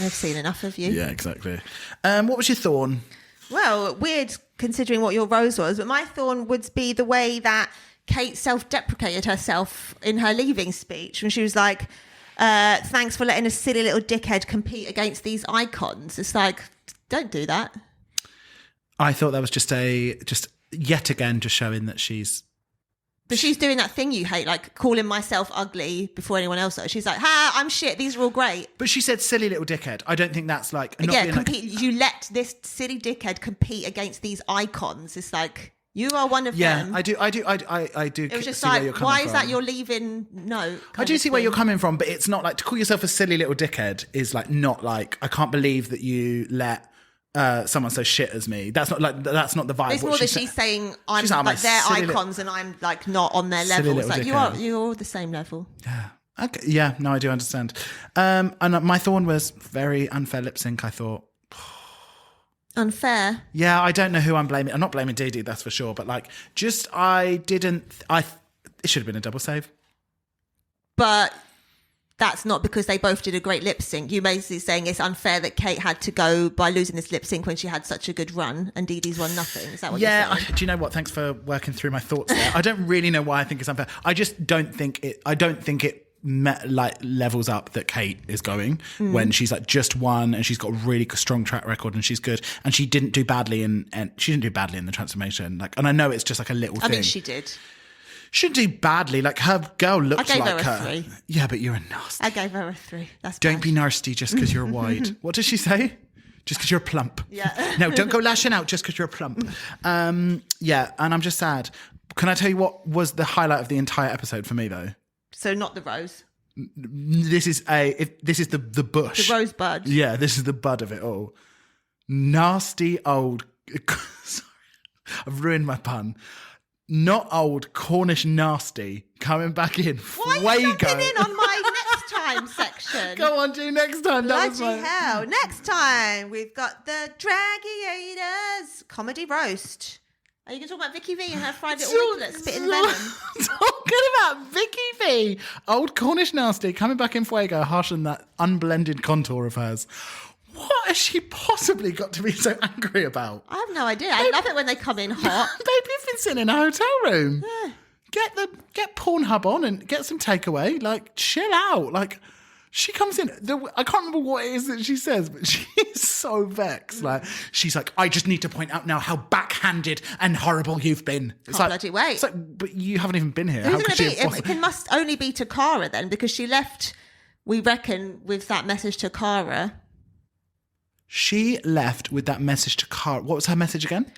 They've seen enough of you. Yeah, exactly. What was your Thorn? Well, weird considering what your Rose was, but my Thorn would be the way that Kate self-deprecated herself in her leaving speech when she was like, Thanks for letting a silly little dickhead compete against these icons. It's like, don't do that. I thought that was just yet again just showing that she's. But she's doing that thing you hate, like calling myself ugly before anyone else does. She's like, I'm shit. These are all great. But she said silly little dickhead. I don't think that's like. You let this silly dickhead compete against these icons. It's like, you are one of them. Yeah, I do. It was just like, why is that your leaving note? I do see where you're coming from, but it's not like to call yourself a silly little dickhead is like not like, I can't believe that you let someone so shit as me. That's not the vibe. It's more that she's saying I'm like they're icons and I'm like not on their level. It's like you're all the same level. Yeah. Okay. Yeah. No, I do understand. And my thorn was very unfair lip sync. I thought unfair. Yeah, I don't know who I'm blaming. I'm not blaming Dee Dee, that's for sure. But like, it should have been a double save. But that's not because they both did a great lip sync. You're basically saying it's unfair that Kate had to go by losing this lip sync when she had such a good run and Dee Dee's won nothing. Is that what you're saying? Do you know what? Thanks for working through my thoughts there. I don't really know why I think it's unfair. I just don't think it. I don't think it levels up that Kate is going when she's like just won and she's got a really strong track record and she's good and she didn't do badly and she didn't do badly in the transformation. Like, and I know it's just like a little thing. I mean, she did. She didn't do badly. Like, her girl looks like her. I gave her a 3. Yeah, but you're a nasty. I gave her a 3. That's Don't bad. be nasty just because you're wide. What does she say? Just because you're plump. Yeah. No, don't go lashing out just because you're plump. Yeah, and I'm just sad. Can I tell you what was the highlight of the entire episode for me, though? So not the rose. This is the bush. The rosebud. Yeah, this is the bud of it all. Nasty old... Sorry, I've ruined my pun. Not old Cornish nasty coming back in. Why are you jumping in on my next time section? Go on, do next time. Bloody hell. Next time, we've got the Dragiators comedy roast. Are you going to talk about Vicky V and her fried little ringlets spitting venom? Talking about Vicky V. Old Cornish nasty coming back in fuego, harsh on that unblended contour of hers. What has she possibly got to be so angry about? I have no idea. I love it when they come in hot. Baby, you've been sitting in a hotel room. Yeah. Get Pornhub on and get some takeaway. Like, chill out. Like, she comes in. I can't remember what it is that she says, but she is so vexed. Like, she's like, I just need to point out now how backhanded and horrible you've been. It's Can't bloody wait. It's like, but you haven't even been here. Who's How could going she to have be? possibly... It must only be Takara then, because she left, we reckon, with that message to Kara. She left with that message to Cara. What was her message again?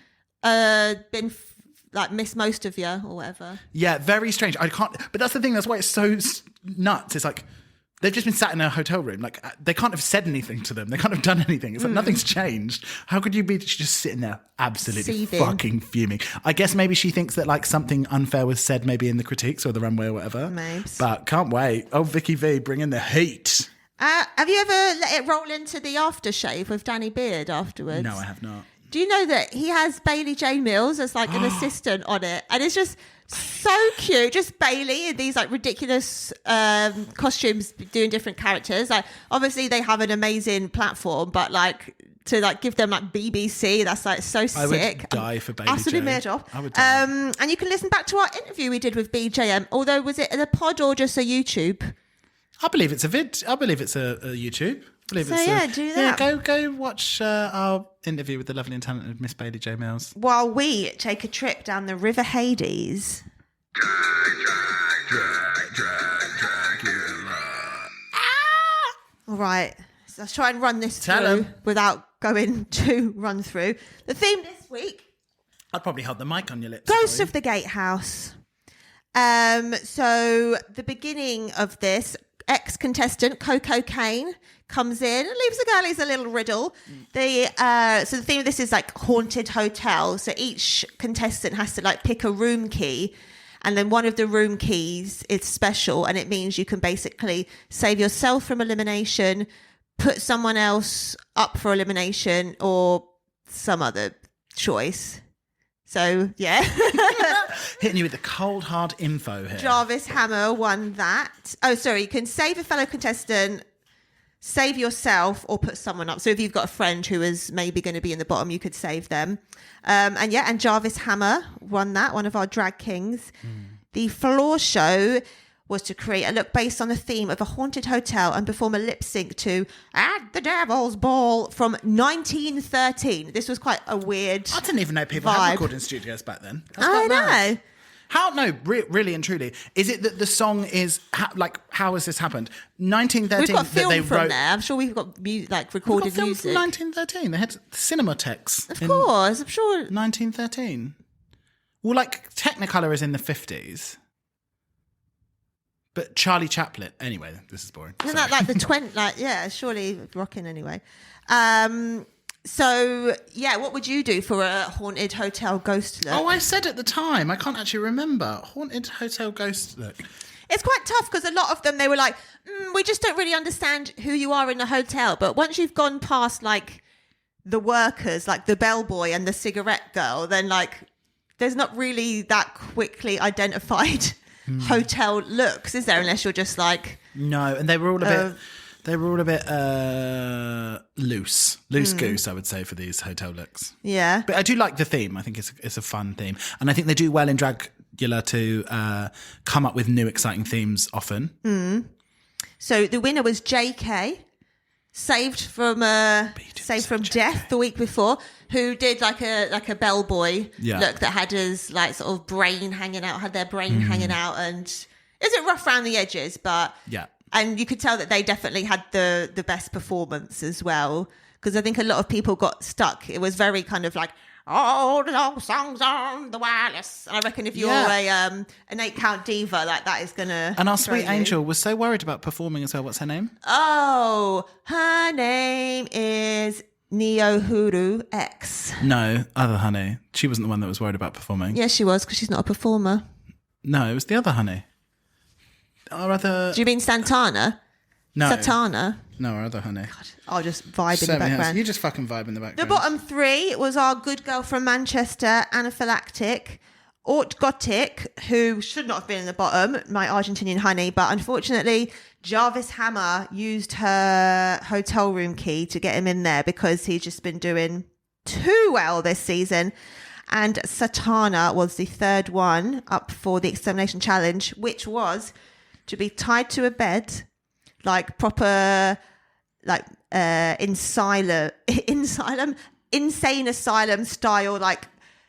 Miss most of you or whatever. Yeah, very strange. I can't. But that's the thing. That's why it's so nuts. It's like they've just been sat in a hotel room. Like, they can't have said anything to them. They can't have done anything. It's like nothing's changed. How could you be just sitting there absolutely Seething. fucking fuming? I guess maybe she thinks that like something unfair was said maybe in the critiques or the runway or whatever. Maybe. But can't wait. Oh, Vicky V, bring in the heat. Have you ever let it roll into the aftershave with Danny Beard afterwards? No, I have not. Do you know that he has Bailey Jane Mills as like an assistant on it? And it's just so cute. Just Bailey in these like ridiculous costumes doing different characters. Like, obviously they have an amazing platform, but like to like give them like BBC, that's like so sick. I would die for Bailey Absolutely Jane. made off. I would die. And you can listen back to our interview we did with BJM. Although, was it a pod or just a YouTube? I believe it's a vid. I believe it's a YouTube. Do that. Yeah, go watch our interview with the lovely and talented Miss Bailey J. Mills. While we take a trip down the River Hades. All right, so let's try and run this through without going to run through. The theme this week. I'd probably hold the mic on your lips. Ghost of the Gatehouse. So the beginning of this, ex-contestant Coco Kane comes in and leaves the girlies a little riddle. So the theme of this is like haunted hotel. So each contestant has to like pick a room key, and then one of the room keys is special, and it means you can basically save yourself from elimination, put someone else up for elimination, or some other choice. So, yeah. Hitting you with the cold, hard info here. Jarvis Hammer won that. Oh, sorry. You can save a fellow contestant, save yourself, or put someone up. So if you've got a friend who is maybe going to be in the bottom, you could save them. And Jarvis Hammer won that, one of our drag kings. The floor show was to create a look based on the theme of a haunted hotel and perform a lip sync to At the Devil's Ball from 1913. This was quite a weird I didn't even know people vibe. had recording studios back then. That's I quite mad. know. How, no, really and truly, is it that the song is, how has this happened? 1913, We've got that they film from wrote. there. I'm sure we've got We've recorded got film music. from 1913. They had Cinematex. Of course, I'm sure. 1913. Well, like, Technicolor is in the 50s. But Charlie Chaplin. Anyway, this is boring. Isn't Sorry. that like the 20? Surely rocking anyway. So, yeah, what would you do for a haunted hotel ghost look? Oh, I said at the time. I can't actually remember. Haunted hotel ghost look. It's quite tough because a lot of them, they were like, we just don't really understand who you are in the hotel. But once you've gone past like the workers, like the bellboy and the cigarette girl, then like there's not really that quickly identified hotel looks, is there? Unless you're just like... No, and they were all a bit... They were all a bit loose goose, I would say, for these hotel looks. Yeah. But I do like the theme. I think it's a fun theme. And I think they do well in Dragula to come up with new exciting themes often. So the winner was JK, saved from death the week before, who did like a bellboy look that had his like sort of brain hanging out, had their brain hanging out, and is it rough around the edges, but Yeah. And you could tell that they definitely had the best performance as well, because I think a lot of people got stuck. It was very kind of like, oh, the old songs on the wireless. And I reckon if you're an 8-count diva, like that is gonna. And our throw sweet you. angel was so worried about performing as well. What's her name? Oh, her name is Neohuru X. No, other honey. She wasn't the one that was worried about performing. Yes, she was, because she's not a performer. No, it was the other honey. Our other... Do you mean Santana? No. Satana? No, our other honey. I'll just vibe in the Certainly has. background. You just fucking vibe in the The background. bottom three was our good girl from Manchester, Anaphylactic, Ort Gothic, who should not have been in the bottom, my Argentinian honey, but unfortunately Jarvis Hammer used her hotel room key to get him in there because he's just been doing too well this season. And Satana was the third one up for the Extermination Challenge, which was to be tied to a bed, like proper, like insane asylum style, like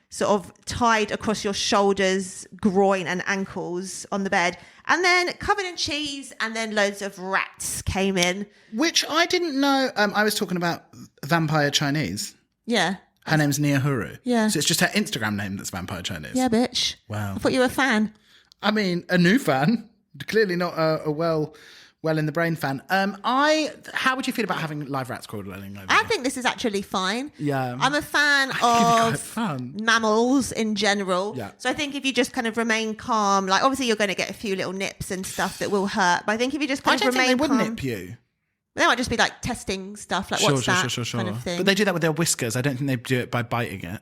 sort of tied across your shoulders, groin and ankles on the bed, and then covered in cheese, and then loads of rats came in. Which I didn't know. I was talking about Vampire Chinese. Yeah. Her name's Nia Huru. Yeah. So it's just her Instagram name that's Vampire Chinese. Yeah, bitch. Wow. I thought you were a fan. I mean, a new fan. Clearly not a well in the brain fan. How would you feel about having live rats crawling over I you? think this is actually fine. Yeah. I'm a fan think it'd be quite of fun. mammals in general. Yeah. So I think if you just kind of remain calm, like obviously you're going to get a few little nips and stuff that will hurt, but I think if you just I kind don't of think remain they would calm, nip you. they might just be like testing stuff, like what's that kind of thing. But they do that with their whiskers. I don't think they do it by biting it.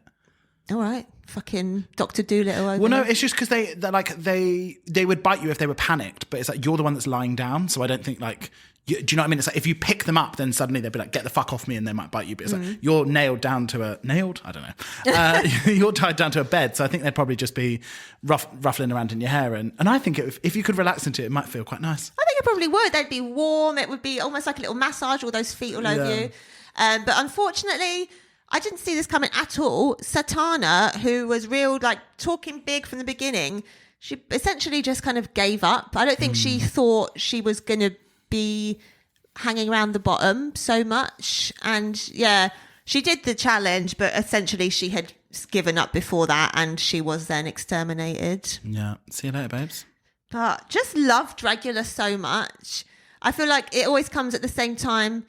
All right, fucking Dr. Doolittle over Well, no, there. it's just because they would bite you if they were panicked, but it's like you're the one that's lying down. So I don't think like, do you know what I mean? It's like if you pick them up, then suddenly they'd be like, get the fuck off me, and they might bite you. But it's like you're nailed down to a nailed. I don't know. You're tied down to a bed, so I think they'd probably just be ruffling around in your hair. And I think if you could relax into it, it might feel quite nice. I think it probably would. They'd be warm. It would be almost like a little massage, all those feet all over you. But unfortunately, I didn't see this coming at all. Satana, who was real, like talking big from the beginning, she essentially just kind of gave up. I don't think she thought she was going to be hanging around the bottom so much. And yeah, she did the challenge, but essentially she had given up before that, and she was then exterminated. Yeah. See you later, babes. But just love Dragula so much. I feel like it always comes at the same time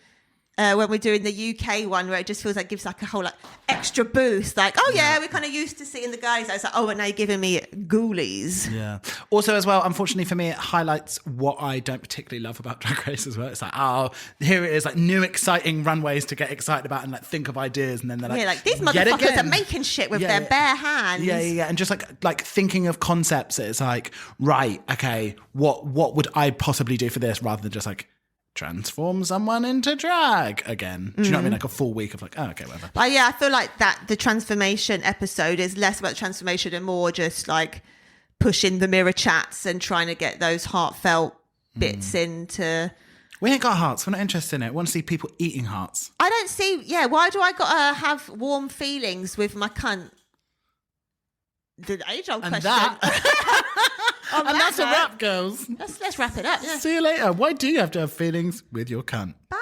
when we're doing the UK one, where it just feels like gives like a whole like extra boost. Like, oh yeah, we're kind of used to seeing the guys. It's like, oh, and now you're giving me ghoulies. Yeah. Also, as well, unfortunately for me, it highlights what I don't particularly love about Drag Race as well. It's like, oh, here it is, like new exciting runways to get excited about and like think of ideas, and then they're like, Yeah, like these "Yet motherfuckers again." are making shit with Yeah, their bare hands. Yeah, and just like thinking of concepts. It's like, right, okay, what would I possibly do for this, rather than just like transform someone into drag again. Do you know what I mean? Like a full week of like, oh, okay, whatever. But yeah, I feel like that the transformation episode is less about transformation and more just like pushing the mirror chats and trying to get those heartfelt bits into. We ain't got hearts. We're not interested in it. We want to see people eating hearts. I don't see. Yeah, why do I gotta have warm feelings with my cunt? The age-old And question. that, and that's a wrap, girls. Let's wrap it up. Yeah. See you later. Why do you have to have feelings with your cunt? Bye.